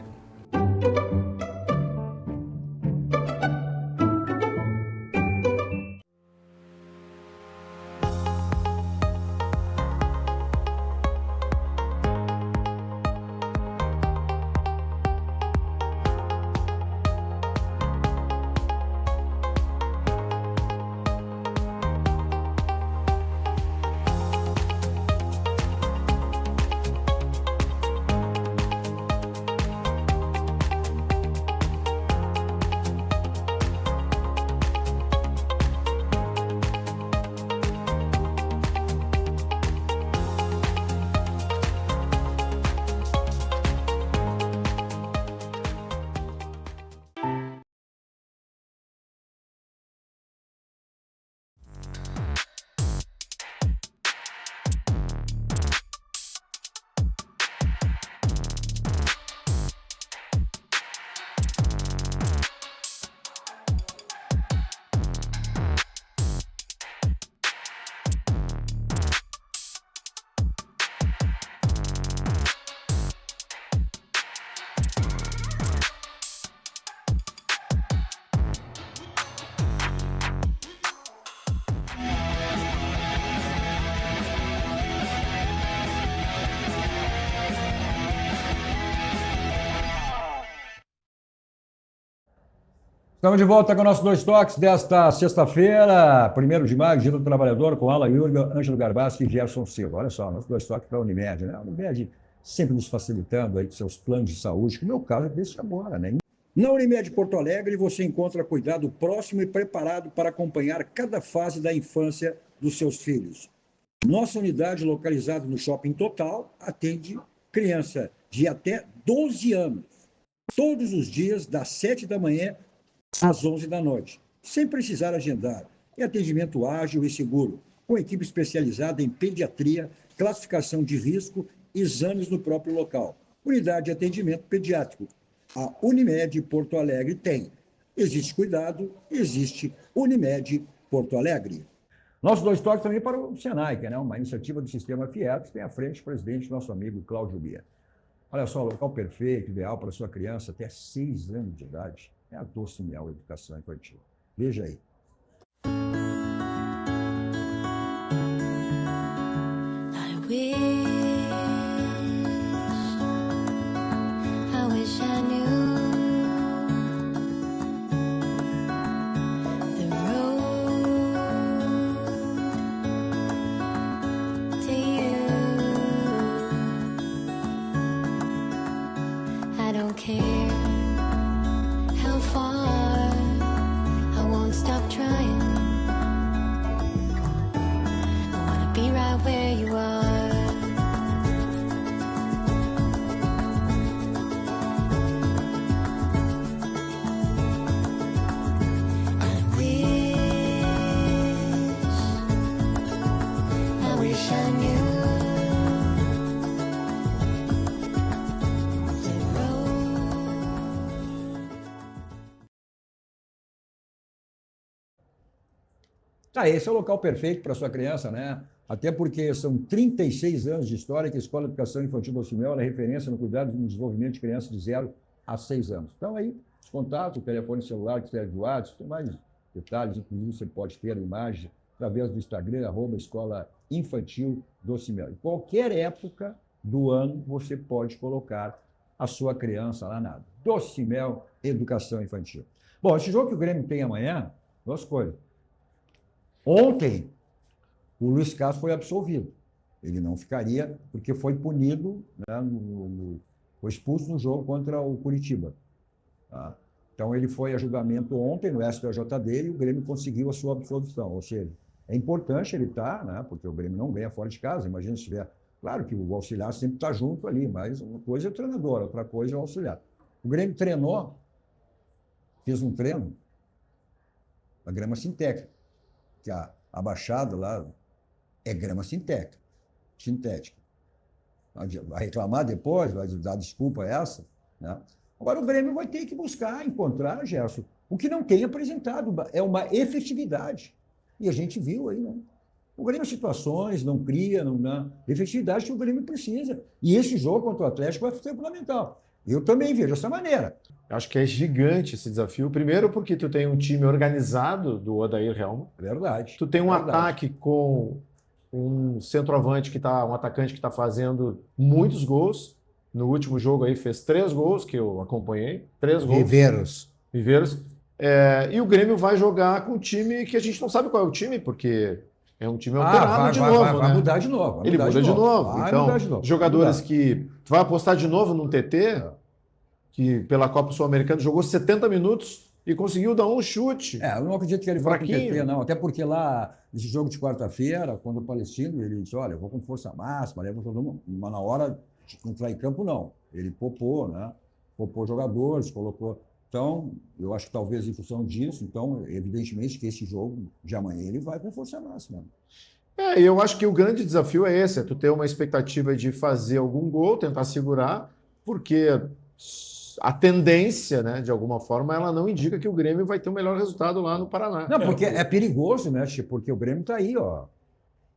Estamos de volta com o nosso Dois Toques desta sexta-feira, 1º de maio, Dia do Trabalhador, com Alan Jurga, Ângelo Garbassi e Gerson Silva. Olha só, nosso Dois Toques para a Unimed, né? A Unimed sempre nos facilitando aí seus planos de saúde, que no meu caso é desse agora, né? Na Unimed Porto Alegre, você encontra cuidado próximo e preparado para acompanhar cada fase da infância dos seus filhos. Nossa unidade, localizada no Shopping Total, atende criança de até 12 anos, todos os dias, das 7 da manhã às 11 da noite, sem precisar agendar. É atendimento ágil e seguro, com equipe especializada em pediatria, classificação de risco e exames no próprio local. Unidade de atendimento pediátrico. A Unimed Porto Alegre tem. Existe cuidado, existe Unimed Porto Alegre. Nosso Dois Toques também para o Senai, que é uma iniciativa do Sistema Fiat, que tem à frente o presidente, nosso amigo Cláudio Bia. Olha só, local perfeito, ideal para sua criança até 6 anos de idade. É a Doce Mel Educação Infantil. Veja aí. Esse é o local perfeito para sua criança, né? Até porque são 36 anos de história que a Escola de Educação Infantil Doce Mel é referência no cuidado e no desenvolvimento de crianças de 0 a 6 anos. Então, aí, os contatos, o telefone celular que serve de WhatsApp, tem mais detalhes, inclusive você pode ter a imagem através do Instagram, @Escola Infantil Doce Mel. Em qualquer época do ano, você pode colocar a sua criança lá na Doce Mel Educação Infantil. Bom, esse jogo que o Grêmio tem amanhã, duas coisas. Ontem, o Luiz Castro foi absolvido. Ele não ficaria, porque foi punido, né, foi expulso no jogo contra o Curitiba. Tá? Então, ele foi a julgamento ontem no STJD e o Grêmio conseguiu a sua absolvição. Ou seja, É importante ele estar, né? Porque o Grêmio não ganha fora de casa. Imagina se tiver... Claro que o auxiliar sempre está junto ali, mas uma coisa é o treinador, outra coisa é o auxiliar. O Grêmio treinou, fez um treino, a grama sintética, que a baixada lá é grama sintética. Vai reclamar depois, vai dar desculpa a essa, né? Agora o Grêmio vai ter que buscar, encontrar, Gerson, o que não tem apresentado, é uma efetividade. E a gente viu aí, né? O Grêmio situações, não cria, não dá efetividade que o Grêmio precisa. E esse jogo contra o Atlético vai ser fundamental. Eu também vejo dessa maneira. Acho que é gigante esse desafio. Primeiro porque tu tem um time organizado do Odair Helma. Verdade. Tu tem um ataque com um centroavante um atacante que está fazendo muitos gols. No último jogo aí fez 3 gols, que eu acompanhei. 3 gols. Viveiros. E o Grêmio vai jogar com um time que a gente não sabe qual é o time, porque é um time alterado de novo. Vai mudar de novo. Ele muda de novo. Então, jogadores que... Tu vai apostar de novo num TT, que pela Copa Sul-Americana jogou 70 minutos e conseguiu dar um chute. Eu não acredito que ele vá com o TT, não. Até porque lá, nesse jogo de quarta-feira, quando o Palestino, ele disse, olha, eu vou com força máxima, levo todo mundo. Mas na hora de entrar em campo, não. Ele poupou, né? Poupou jogadores, colocou... Então, eu acho que talvez em função disso, então, evidentemente que esse jogo de amanhã ele vai com força máxima. Eu acho que o grande desafio é esse, é tu ter uma expectativa de fazer algum gol, tentar segurar, porque a tendência, né, de alguma forma, ela não indica que o Grêmio vai ter o melhor resultado lá no Paraná. Não, porque é perigoso, né, porque o Grêmio está aí, ó.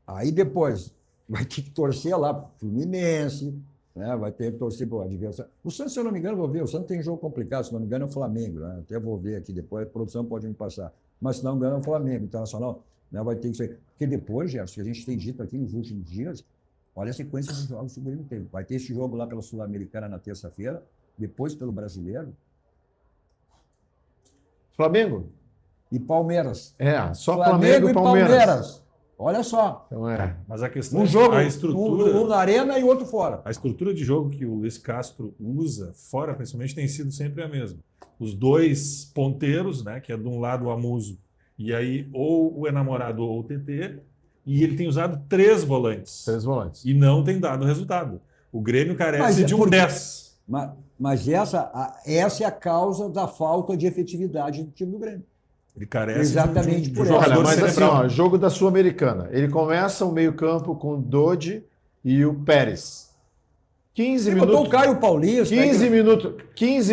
Aí depois vai ter que torcer lá pro Fluminense, né? Vai ter que torcer para o adversário. O Santos, se eu não me engano, vou ver. O Santos tem jogo complicado, se não me engano, é o Flamengo. Né? Até vou ver aqui depois, a produção pode me passar. Mas se não me engano, é o Flamengo Internacional. Né? Vai ter que ser. Porque depois, Gerson, que a gente tem dito aqui nos últimos dias, olha a sequência de jogos que o Grêmio tem. Vai ter esse jogo lá pela Sul-Americana na terça-feira, depois pelo Brasileiro. Flamengo? E Palmeiras. Só Flamengo e Palmeiras. Olha só. Então Mas a questão um jogo, a estrutura, um na arena e outro fora. A estrutura de jogo que o Luiz Castro usa, fora principalmente, tem sido sempre a mesma. Os 2 ponteiros, né, que é de um lado o Amuso, e aí ou o enamorado ou o TT, e ele tem usado 3 volantes. 3 volantes. E não tem dado resultado. O Grêmio carece de um 10. Mas essa é a causa da falta de efetividade do time do Grêmio. Ele carece exatamente de por jogador Olha, mas cerebral. assim, jogo da Sul-Americana. Ele começa o meio-campo com o Dodi e o Pérez. 15 minutos. Botou o Caio Paulista. 15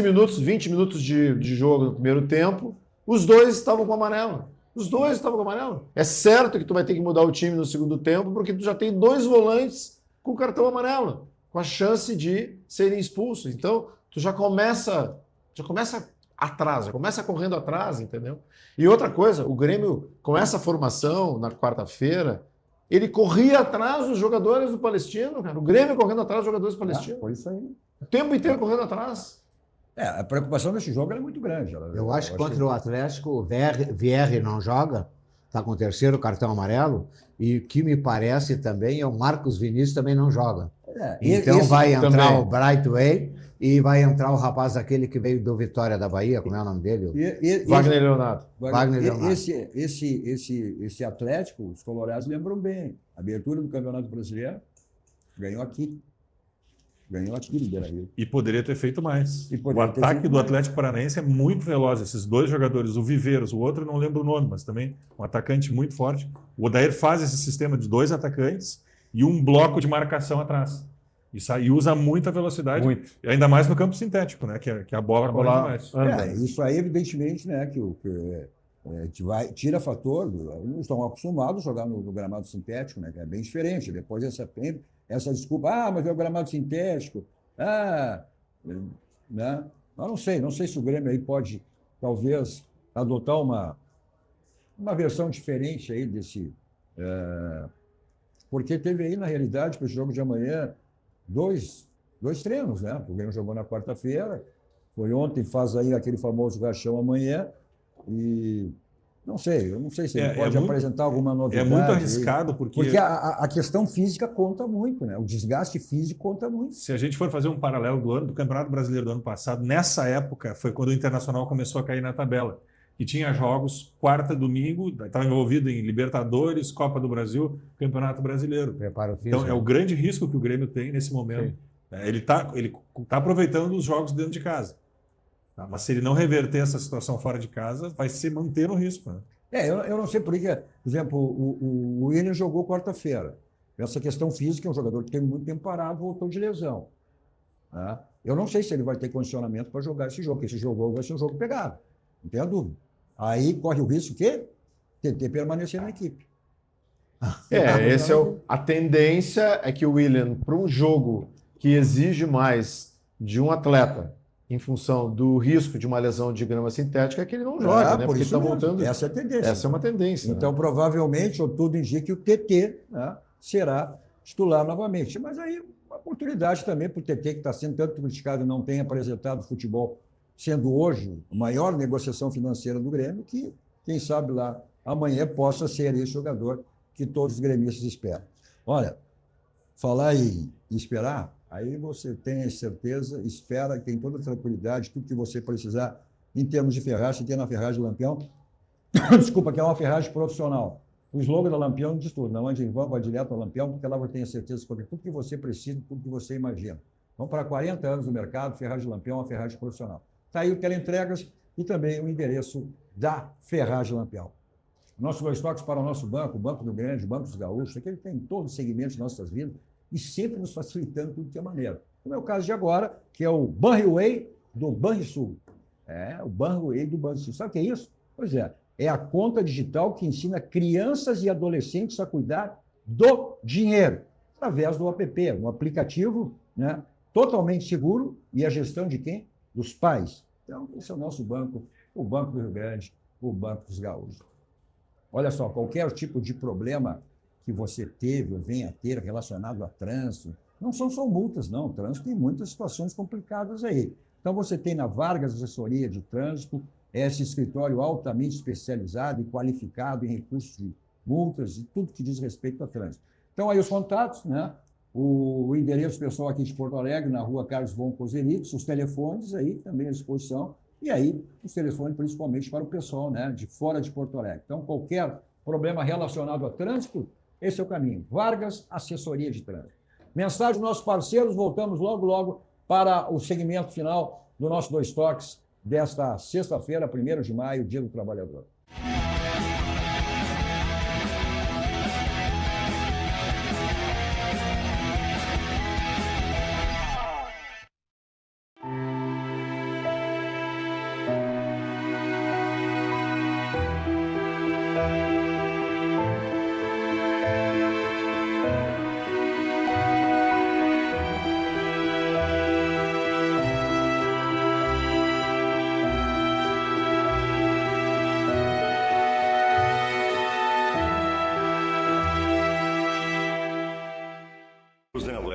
minutos, 20 minutos de jogo no primeiro tempo. Os 2 estavam com amarelo. É certo que tu vai ter que mudar o time no segundo tempo, porque tu já tem 2 volantes com cartão amarelo, com a chance de serem expulsos. Então, tu já começa atrás, já começa correndo atrás, entendeu? E outra coisa, o Grêmio, com essa formação na quarta-feira, ele corria atrás dos jogadores do Palestino, cara. O Grêmio correndo atrás dos jogadores do Palestino. Foi isso aí. O tempo inteiro correndo atrás. A preocupação desse jogo é muito grande. Eu acho que contra o Atlético, o VR não joga, está com o 3º cartão amarelo, e o que me parece também é o Marcos Vinícius também não joga. Então vai entrar também o Brightway e vai entrar o rapaz aquele que veio do Vitória da Bahia, como é o nome dele? Wagner Leonardo. Esse Atlético, os colorados lembram bem. A abertura do Campeonato Brasileiro ganhou aqui. No Beira-Rio. E poderia ter feito mais. O ataque do Atlético Paranaense é muito veloz. Esses 2 jogadores, o Viveiros, o outro eu não lembro o nome, mas também um atacante muito forte. O Odair faz esse sistema de 2 atacantes e um bloco de marcação atrás. E usa muita velocidade, ainda mais no campo sintético, né? Que a bola corre demais. Isso aí, evidentemente, né? Tira fator. Não estão acostumados a jogar no gramado sintético, né? Que é bem diferente. Depois essa desculpa, mas é o gramado sintético. Né? Eu não sei se o Grêmio aí pode, talvez, adotar uma versão diferente aí desse... porque teve aí, na realidade, para o jogo de amanhã, 2 treinos, né? O Grêmio jogou na quarta-feira, foi ontem, faz aí aquele famoso rachão amanhã, e eu não sei se ele pode apresentar alguma novidade. É muito arriscado, porque a questão física conta muito, né? O desgaste físico conta muito. Se a gente for fazer um paralelo do Campeonato Brasileiro do ano passado, nessa época foi quando o Internacional começou a cair na tabela. que tinha jogos quarta, domingo, estava envolvido em Libertadores, Copa do Brasil, Campeonato Brasileiro. Preparo físico. Então, é o grande risco que o Grêmio tem nesse momento. Ele tá aproveitando os jogos dentro de casa. Tá? Mas se ele não reverter essa situação fora de casa, vai se manter no risco. Né? Eu não sei por que, por exemplo, o Willian jogou quarta-feira. Essa questão física, é um jogador que tem muito tempo parado, voltou de lesão. Né? Eu não sei se ele vai ter condicionamento para jogar esse jogo, porque esse jogo vai ser um jogo pegado. Não tenha dúvida. Aí corre o risco que TT permanecer na equipe. A tendência é que o Willian, para um jogo que exige mais de um atleta, em função do risco de uma lesão de grama sintética, é que ele não joga, né? Porque está voltando. Essa é a tendência. Essa é uma tendência. Então, provavelmente, ou tudo indica que o TT, né, será titular novamente. Mas aí, uma oportunidade também para o TT, que está sendo tanto criticado e não tem apresentado futebol, sendo hoje a maior negociação financeira do Grêmio, que, quem sabe lá, amanhã possa ser esse jogador que todos os gremistas esperam. Olha, falar em esperar, aí você tem certeza, espera, tem toda a tranquilidade, tudo que você precisar em termos de ferragem, tem na Ferragem Lampião. Desculpa, que é uma ferragem profissional. O slogan da Lampião diz tudo, não ande em vão, vai direto ao Lampião, porque lá você tem a certeza sobre tudo que você precisa, tudo que você imagina. Vamos para 40 anos no mercado, Ferragem Lampião é uma ferragem profissional. Está aí o teleentregas e também o endereço da Ferragem Lampião. Nossos dois toques para o nosso banco, o Banco do Grande, o Banco dos Gaúchos, aquele que tem todos os segmentos de nossas vidas e sempre nos facilitando tudo que é maneira. Como é o caso de agora, que é o Banriway do Banrisul. O Banriway do Banrisul. Sabe o que é isso? Pois é a conta digital que ensina crianças e adolescentes a cuidar do dinheiro, através do app, um aplicativo, né, totalmente seguro, e a gestão de quem? Dos pais. Então, esse é o nosso banco, o Banco do Rio Grande, o Banco dos Gaúchos. Olha só, qualquer tipo de problema que você teve ou venha a ter relacionado a trânsito, não são só multas, não. O trânsito tem muitas situações complicadas aí. Então, você tem na Vargas Assessoria de Trânsito, esse escritório altamente especializado e qualificado em recursos de multas e tudo que diz respeito a trânsito. Então, aí os contatos, né? O endereço pessoal aqui de Porto Alegre, na rua Carlos von Coseritos, os telefones aí também à disposição, e aí os telefones principalmente para o pessoal, né, de fora de Porto Alegre. Então, qualquer problema relacionado a trânsito, esse é o caminho. Vargas Assessoria de Trânsito. Mensagem dos nossos parceiros, voltamos logo para o segmento final do nosso Dois Toques desta sexta-feira, 1º de maio, Dia do Trabalhador.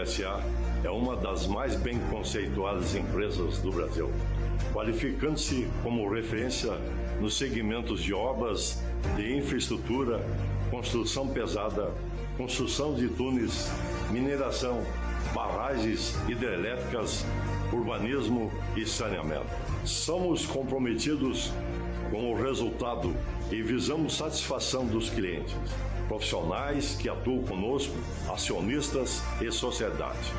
SA é uma das mais bem conceituadas empresas do Brasil, qualificando-se como referência nos segmentos de obras de infraestrutura, construção pesada, construção de túneis, mineração, barragens hidrelétricas, urbanismo e saneamento. Somos comprometidos com o resultado e visamos satisfação dos clientes, profissionais que atuam conosco, acionistas e sociedade.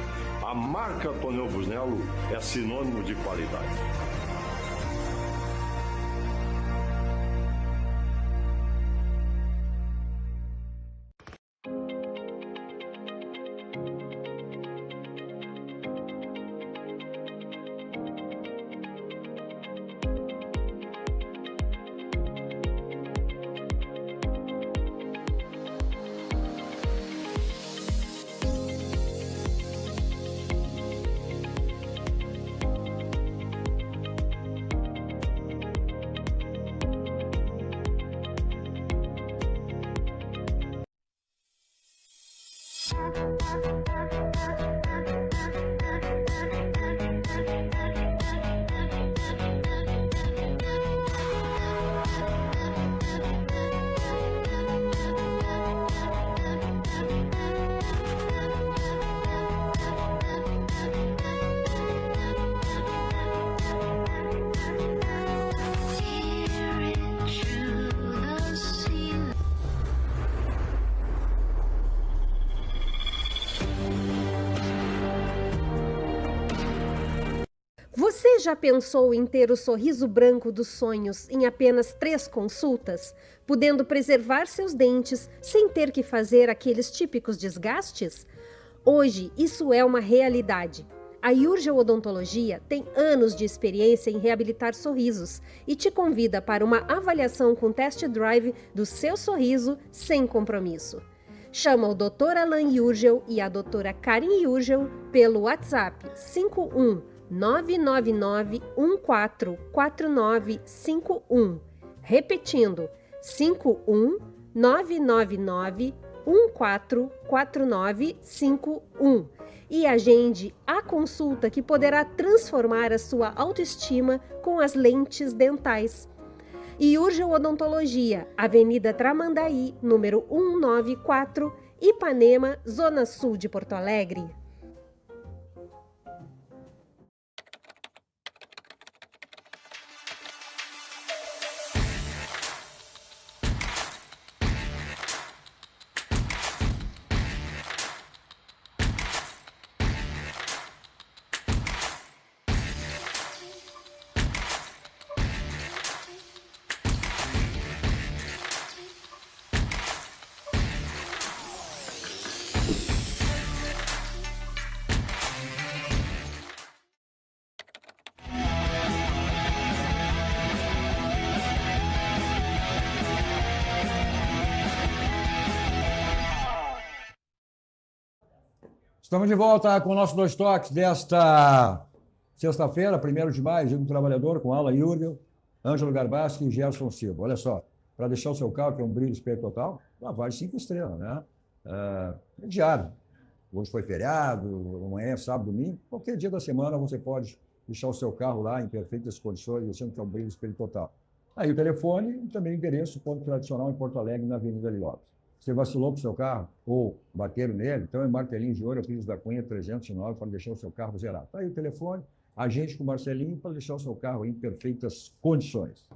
A marca Tonel Busnello é sinônimo de qualidade. Você já pensou em ter o sorriso branco dos sonhos em apenas 3 consultas, podendo preservar seus dentes sem ter que fazer aqueles típicos desgastes? Hoje, isso é uma realidade. A Urgel Odontologia tem anos de experiência em reabilitar sorrisos e te convida para uma avaliação com test drive do seu sorriso sem compromisso. Chama o Dr. Alan Urgel e a doutora Karen Urgel pelo WhatsApp 51999144951. Repetindo, 51999144951. E agende a consulta que poderá transformar a sua autoestima com as lentes dentais. E Urgel Odontologia, Avenida Tramandaí, número 194, Ipanema, Zona Sul de Porto Alegre. Estamos de volta com o nosso Dois Toques desta sexta-feira, 1º de maio, Dia do Trabalhador, com Alan Urgel, Ângelo Garbaschi e Gerson Silva. Olha só, para deixar o seu carro, que é um brilho espelho total, lavagem 5 estrelas, né? É diário. Hoje foi feriado, amanhã é sábado, domingo. Qualquer dia da semana você pode deixar o seu carro lá em perfeitas condições, deixando que é um brilho espelho total. Aí o telefone e também o endereço, ponto tradicional em Porto Alegre, na Avenida Lopes. Você vacilou com o seu carro ou bateram nele, então é Martelinho de Ouro, Pires da Cunha 309, para deixar o seu carro zerado. Aí o telefone, agende com o Marcelinho para deixar o seu carro em perfeitas condições.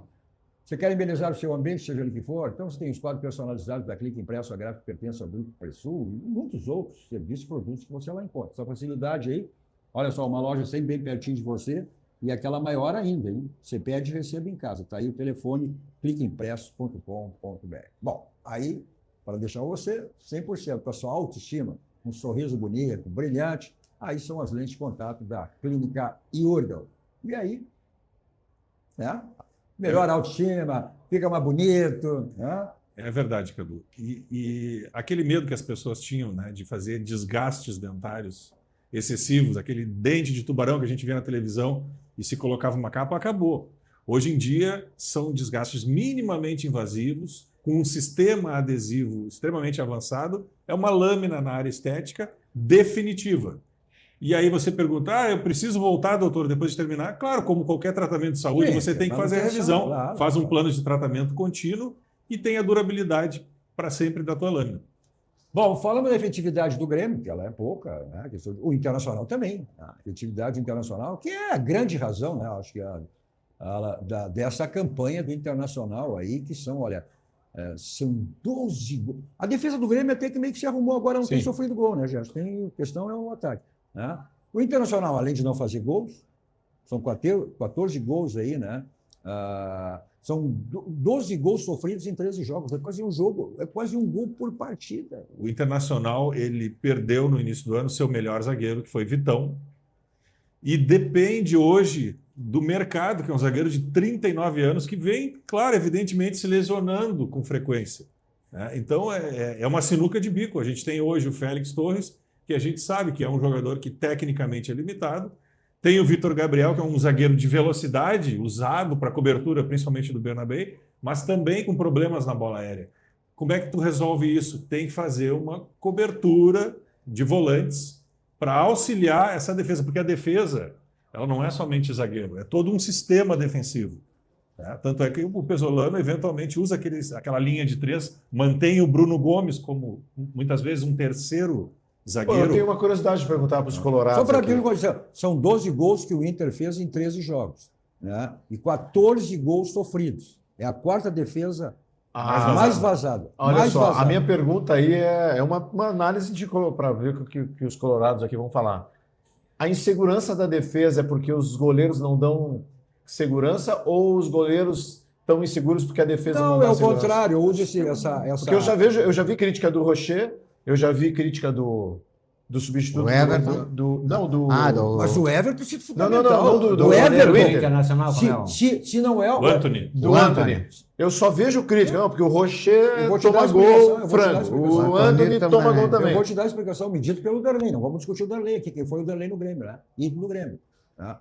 Você quer embelezar o seu ambiente, seja ele que for? Então você tem os quadros personalizados da Clique Impresso, a gráfica que pertence ao Grupo Pressul e muitos outros serviços e produtos que você lá encontra. Essa facilidade aí, olha só, uma loja sempre bem pertinho de você e aquela maior ainda, hein? Você pede e recebe em casa. Está aí o telefone cliqueimpresso.com.br. Bom, aí, para deixar você 100% com a sua autoestima, um sorriso bonito, brilhante, aí são as lentes de contato da Clínica Urgel. E aí, né? Melhora a autoestima, fica mais bonito. Né? É verdade, Cadu. E aquele medo que as pessoas tinham, né, de fazer desgastes dentários excessivos, aquele dente de tubarão que a gente vê na televisão e se colocava uma capa, acabou. Hoje em dia, são desgastes minimamente invasivos, com um sistema adesivo extremamente avançado, é uma lâmina na área estética definitiva. E aí você pergunta, eu preciso voltar, doutor, depois de terminar? Claro, como qualquer tratamento de saúde, você tem que fazer a revisão, claro, faz um plano de tratamento contínuo e tem a durabilidade para sempre da tua lâmina. Bom, falando da efetividade do Grêmio, que ela é pouca, né? O Internacional também, a efetividade internacional, que é a grande razão, né? Acho que dessa campanha do Internacional aí, que são, olha, são 12 gols. A defesa do Grêmio até que meio que se arrumou, agora não tem sofrido gol, né, Gerson? A questão é o ataque. Né? O Internacional, além de não fazer gols, são 14 gols aí, né? São 12 gols sofridos em 13 jogos. É quase um jogo, é quase um gol por partida. O Internacional, ele perdeu no início do ano seu melhor zagueiro, que foi Vitão, e depende hoje do mercado, que é um zagueiro de 39 anos, que vem, claro, evidentemente, se lesionando com frequência. Né? Então, é uma sinuca de bico. A gente tem hoje o Félix Torres, que a gente sabe que é um jogador que tecnicamente é limitado. Tem o Vitor Gabriel, que é um zagueiro de velocidade, usado para cobertura, principalmente do Bernabéu, mas também com problemas na bola aérea. Como é que tu resolve isso? Tem que fazer uma cobertura de volantes para auxiliar essa defesa, porque a defesa ela não é somente zagueiro, é todo um sistema defensivo. Né? Tanto é que o Pesolano eventualmente usa aquela linha de 3, mantém o Bruno Gomes como, muitas vezes, um terceiro zagueiro. Eu tenho uma curiosidade de perguntar para os colorados. Só para aquilo que eu são 12 gols que o Inter fez em 13 jogos. Né? E 14 gols sofridos. É a quarta defesa mais vazada. Olha só, a minha pergunta aí é uma análise para ver o que os colorados aqui vão falar. A insegurança da defesa é porque os goleiros não dão segurança ou os goleiros estão inseguros porque a defesa não dá é o segurança? contrário. Eu uso essa... Porque eu já vi crítica do Rocher, eu já vi crítica do substituto o Everton. Mas o Everton se fundamental. Não, do Everton. Internacional, se não é o Anthony. Do Anthony. Eu só vejo crítica, não, porque o Rocher toma gol franco. O Anthony toma gol também. Eu vou te dar a explicação medida pelo Darley. Não vamos discutir o Darley aqui, quem foi o Darley no Grêmio, né? Ídolo no Grêmio.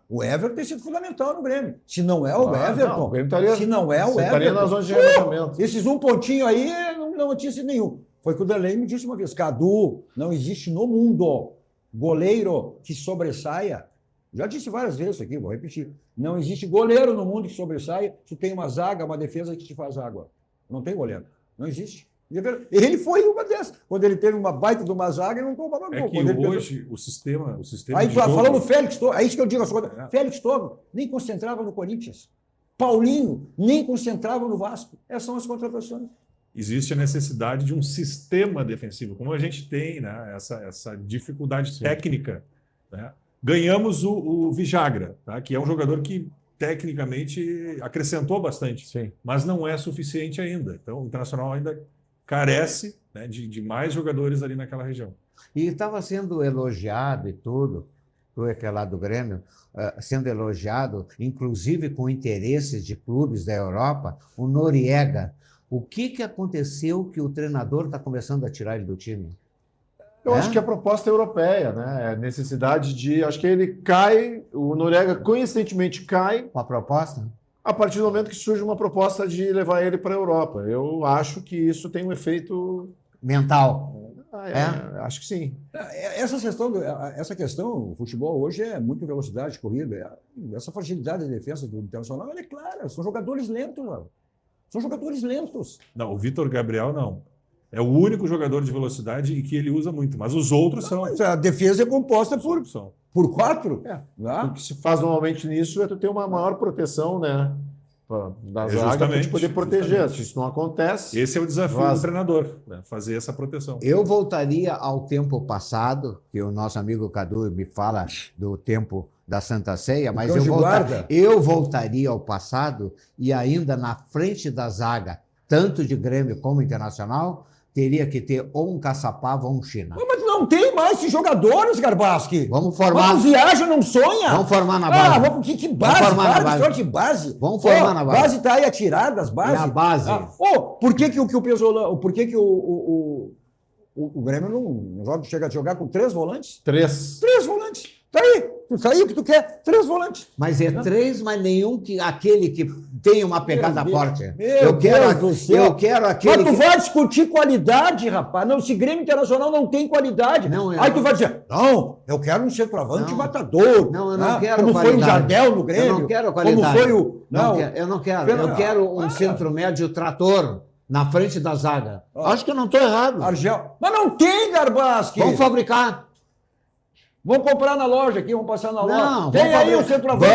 O Everton tem sido fundamental no Grêmio. Se não é o Everton, se não é o Everton, na zona de rebaixamento. Esses um pontinho aí não tinha sido nenhum. Foi que o Darley me disse uma vez, Cadu, não existe no mundo goleiro que sobressaia. Já disse várias vezes aqui, vou repetir. Não existe goleiro no mundo que sobressaia se tem uma zaga, uma defesa que te faz água. Não tem goleiro. Não existe. Ele foi uma dessas. Quando ele teve uma baita de uma zaga, ele não tomava gol. Que hoje o sistema aí, de jogo... falando do Félix Torres, é isso que eu digo. Félix Torres nem concentrava no Corinthians. Paulinho nem concentrava no Vasco. Essas são as contratações. Existe a necessidade de um sistema defensivo. Como a gente tem, né, essa dificuldade técnica, né? Ganhamos o Vijagra, tá? Que é um jogador que tecnicamente acrescentou bastante, mas não é suficiente ainda. Então o Internacional ainda carece, né, de mais jogadores ali naquela região. E estava sendo elogiado e tudo, aquele lá do Grêmio, sendo elogiado, inclusive com interesses de clubes da Europa, o Noriega. O que aconteceu que o treinador está começando a tirar ele do time? Eu acho que a proposta é europeia, né? A necessidade de... Acho que ele cai, o Noriega coincidentemente cai... Com a proposta? A partir do momento que surge uma proposta de levar ele para a Europa. Eu acho que isso tem um efeito... Mental. Acho que sim. Essa questão, o futebol hoje é muito velocidade, corrida. Essa fragilidade da defesa do Internacional, ela é clara. São jogadores lentos, mano. São jogadores lentos. Não, o Vitor Gabriel não. É o único jogador de velocidade e que ele usa muito. Mas os outros são... A defesa é composta por 4. O que se faz normalmente nisso é tu ter uma maior proteção, né? Da zaga para te poder proteger. Se isso não acontece... Esse é o desafio do treinador, né? Fazer essa proteção. Eu voltaria ao tempo passado, que o nosso amigo Cadu me fala do tempo da Santa Ceia, mas eu voltaria ao passado e ainda na frente da zaga, tanto de Grêmio como Internacional, teria que ter ou um Caçapava ou um China. Mas não tem mais esses jogadores, Garbaski. Vamos formar. Não viaja, não sonha. Vamos formar na base. Que base? Vamos formar na base. De base. Vamos formar na base. A base está aí atirada, as bases. É a base. Por que o Pesolano... Por que o Grêmio não chega a jogar com 3 volantes? 3 volantes. Tá aí. Isso aí o que tu quer? 3 volantes. Mas é 3, mas nenhum aquele que tem uma pegada forte. Eu quero aquele. Mas tu vai discutir qualidade, rapaz. Não, se Grêmio Internacional não tem qualidade. Aí tu vai dizer, não, eu quero um centroavante matador. Não, eu não quero como qualidade. Como foi o Jardel no Grêmio. Eu não quero qualidade. Como foi o... Eu não quero. Eu quero um centro médio trator na frente da zaga. Acho que eu não estou errado. Argel. Mas não tem, Garbaski. Vamos fabricar. Vamos comprar na loja aqui, vamos passar na loja. Não, tem aí o centroavante.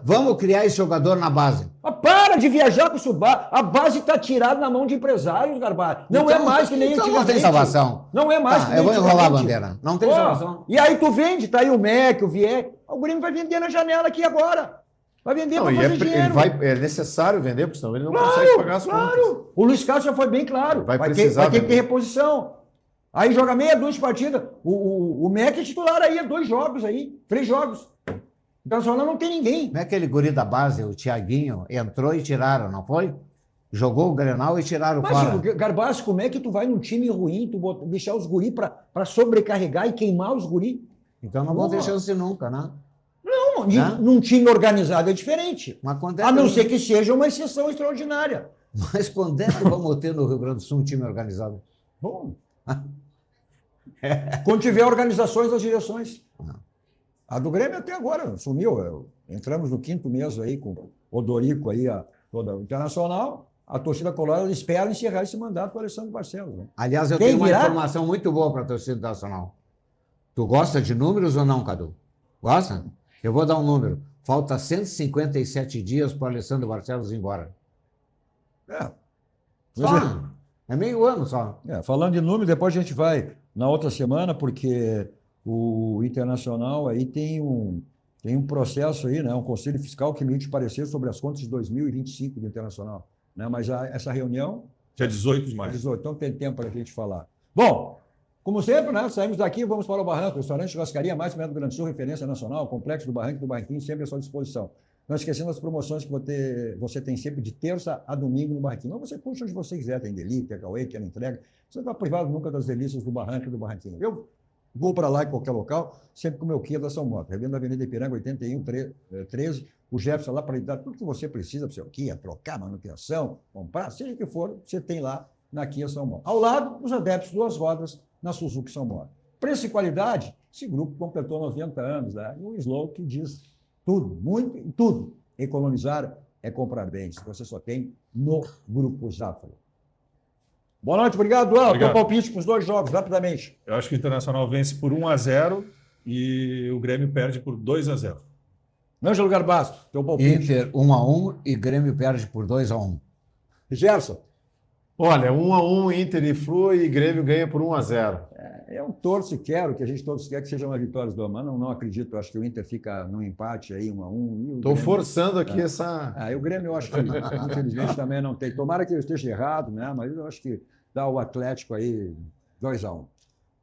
Vamos criar esse jogador na base. Para de viajar com o Subá. A base está tirada na mão de empresários, Garbato. Não é mais que nem antigamente. Não tem salvação. Não é mais que nem eu vou enrolar a bandeira. Não tem salvação. E aí tu vende, tá aí o MEC, o Vier. O Grêmio vai vender na janela aqui agora. Vai vender para fazer dinheiro. É necessário vender, porque senão ele não consegue pagar as contas. O Luiz Castro já foi bem claro. Vai ter que ter reposição. Aí joga meia dúzia de partida. O MEC é titular aí, 2 jogos aí, 3 jogos. O Internacional não tem ninguém. Não é aquele guri da base, o Thiaguinho, entrou e tiraram, não foi? Jogou o Grenal e tiraram fora. Mas, Garbassi, como é que tu vai num time ruim, deixar os guri para sobrecarregar e queimar os guri? Então não vão ter chance nunca, né? Não, num time organizado é diferente. A não ser que seja uma exceção extraordinária. Mas quando é que vamos ter no Rio Grande do Sul um time organizado? Bom... Quando tiver organizações das direções. A do Grêmio até agora sumiu. Entramos no 5º mês aí com o Odorico aí, toda o Internacional. A torcida colorada espera encerrar esse mandato com o Alessandro Barcelos. Né? Aliás, eu tenho uma informação muito boa para a torcida internacional. Tu gosta de números ou não, Cadu? Gosta? Eu vou dar um número. Falta 157 dias para o Alessandro Barcelos ir embora. É meio ano só. Falando de número, depois a gente vai na outra semana, porque O Internacional aí tem um processo aí, né? Um conselho fiscal que emite parecer sobre as contas de 2025 do Internacional. Né? Mas essa reunião... Dia 18 de maio. 18, então tem tempo para a gente falar. Bom, como sempre, né? Saímos daqui e vamos para o Barranco, restaurante churrascaria mais perto do Grande Sul, referência nacional, complexo do Barranco e do Barranquinho, sempre à sua disposição. Não esquecendo as promoções que você tem sempre de terça a domingo no Barranquinho. Mas você puxa onde você quiser, tem delivery, tem takeaway, tem entrega. Você não está privado nunca das delícias do Barranco e do Barranquinho. Eu vou para lá em qualquer local, sempre com o meu Kia da São Moto. Revendo a Avenida Ipiranga, 8113. O Jefferson lá para lhe dar tudo que você precisa para o seu Kia, trocar, manutenção, comprar, seja o que for, você tem lá na Kia São Moto. Ao lado, os adeptos duas rodas na Suzuki São Moto. Preço e qualidade, esse grupo completou 90 anos, né? E um slogan que diz tudo, muito e tudo. Economizar é comprar bens. Você só tem no Grupo Zafra. Boa noite, obrigado. Teu palpite para os dois jogos, rapidamente. Eu acho que o Internacional vence por 1-0 e o Grêmio perde por 2-0. Ângelo Garbasto, teu palpite. Inter 1-1 e Grêmio perde por 2-1. Gerson. Olha, 1-1 Inter e Flu e Grêmio ganha por 1-0. Eu torço e quero, que a gente todos quer que sejam as vitórias do Amano. Não acredito, acho que o Inter fica num empate aí, 1-1. Estou forçando aqui essa... E o Grêmio eu acho que, infelizmente, também não tem. Tomara que eu esteja errado, né? Mas eu acho que dá o Atlético aí 2-1.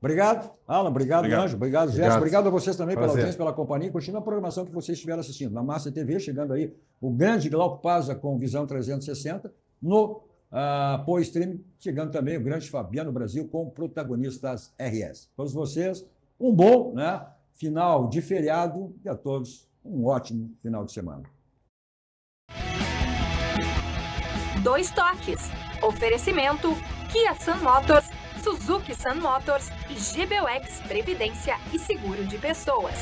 Obrigado, Alan. Obrigado, Ângelo. Obrigado, Gerson. Obrigado a vocês também pela audiência, pela companhia. Continua a programação que vocês estiveram assistindo. Na Massa TV, chegando aí o grande Glauco Paza com Visão 360. No Pô Stream, chegando também o grande Fabiano Brasil com Protagonistas RS. Todos vocês, um bom, né, final de feriado e a todos um ótimo final de semana. Dois toques. Oferecimento Kia Sun Motors, Suzuki Sun Motors e GBUX Previdência e Seguro de Pessoas.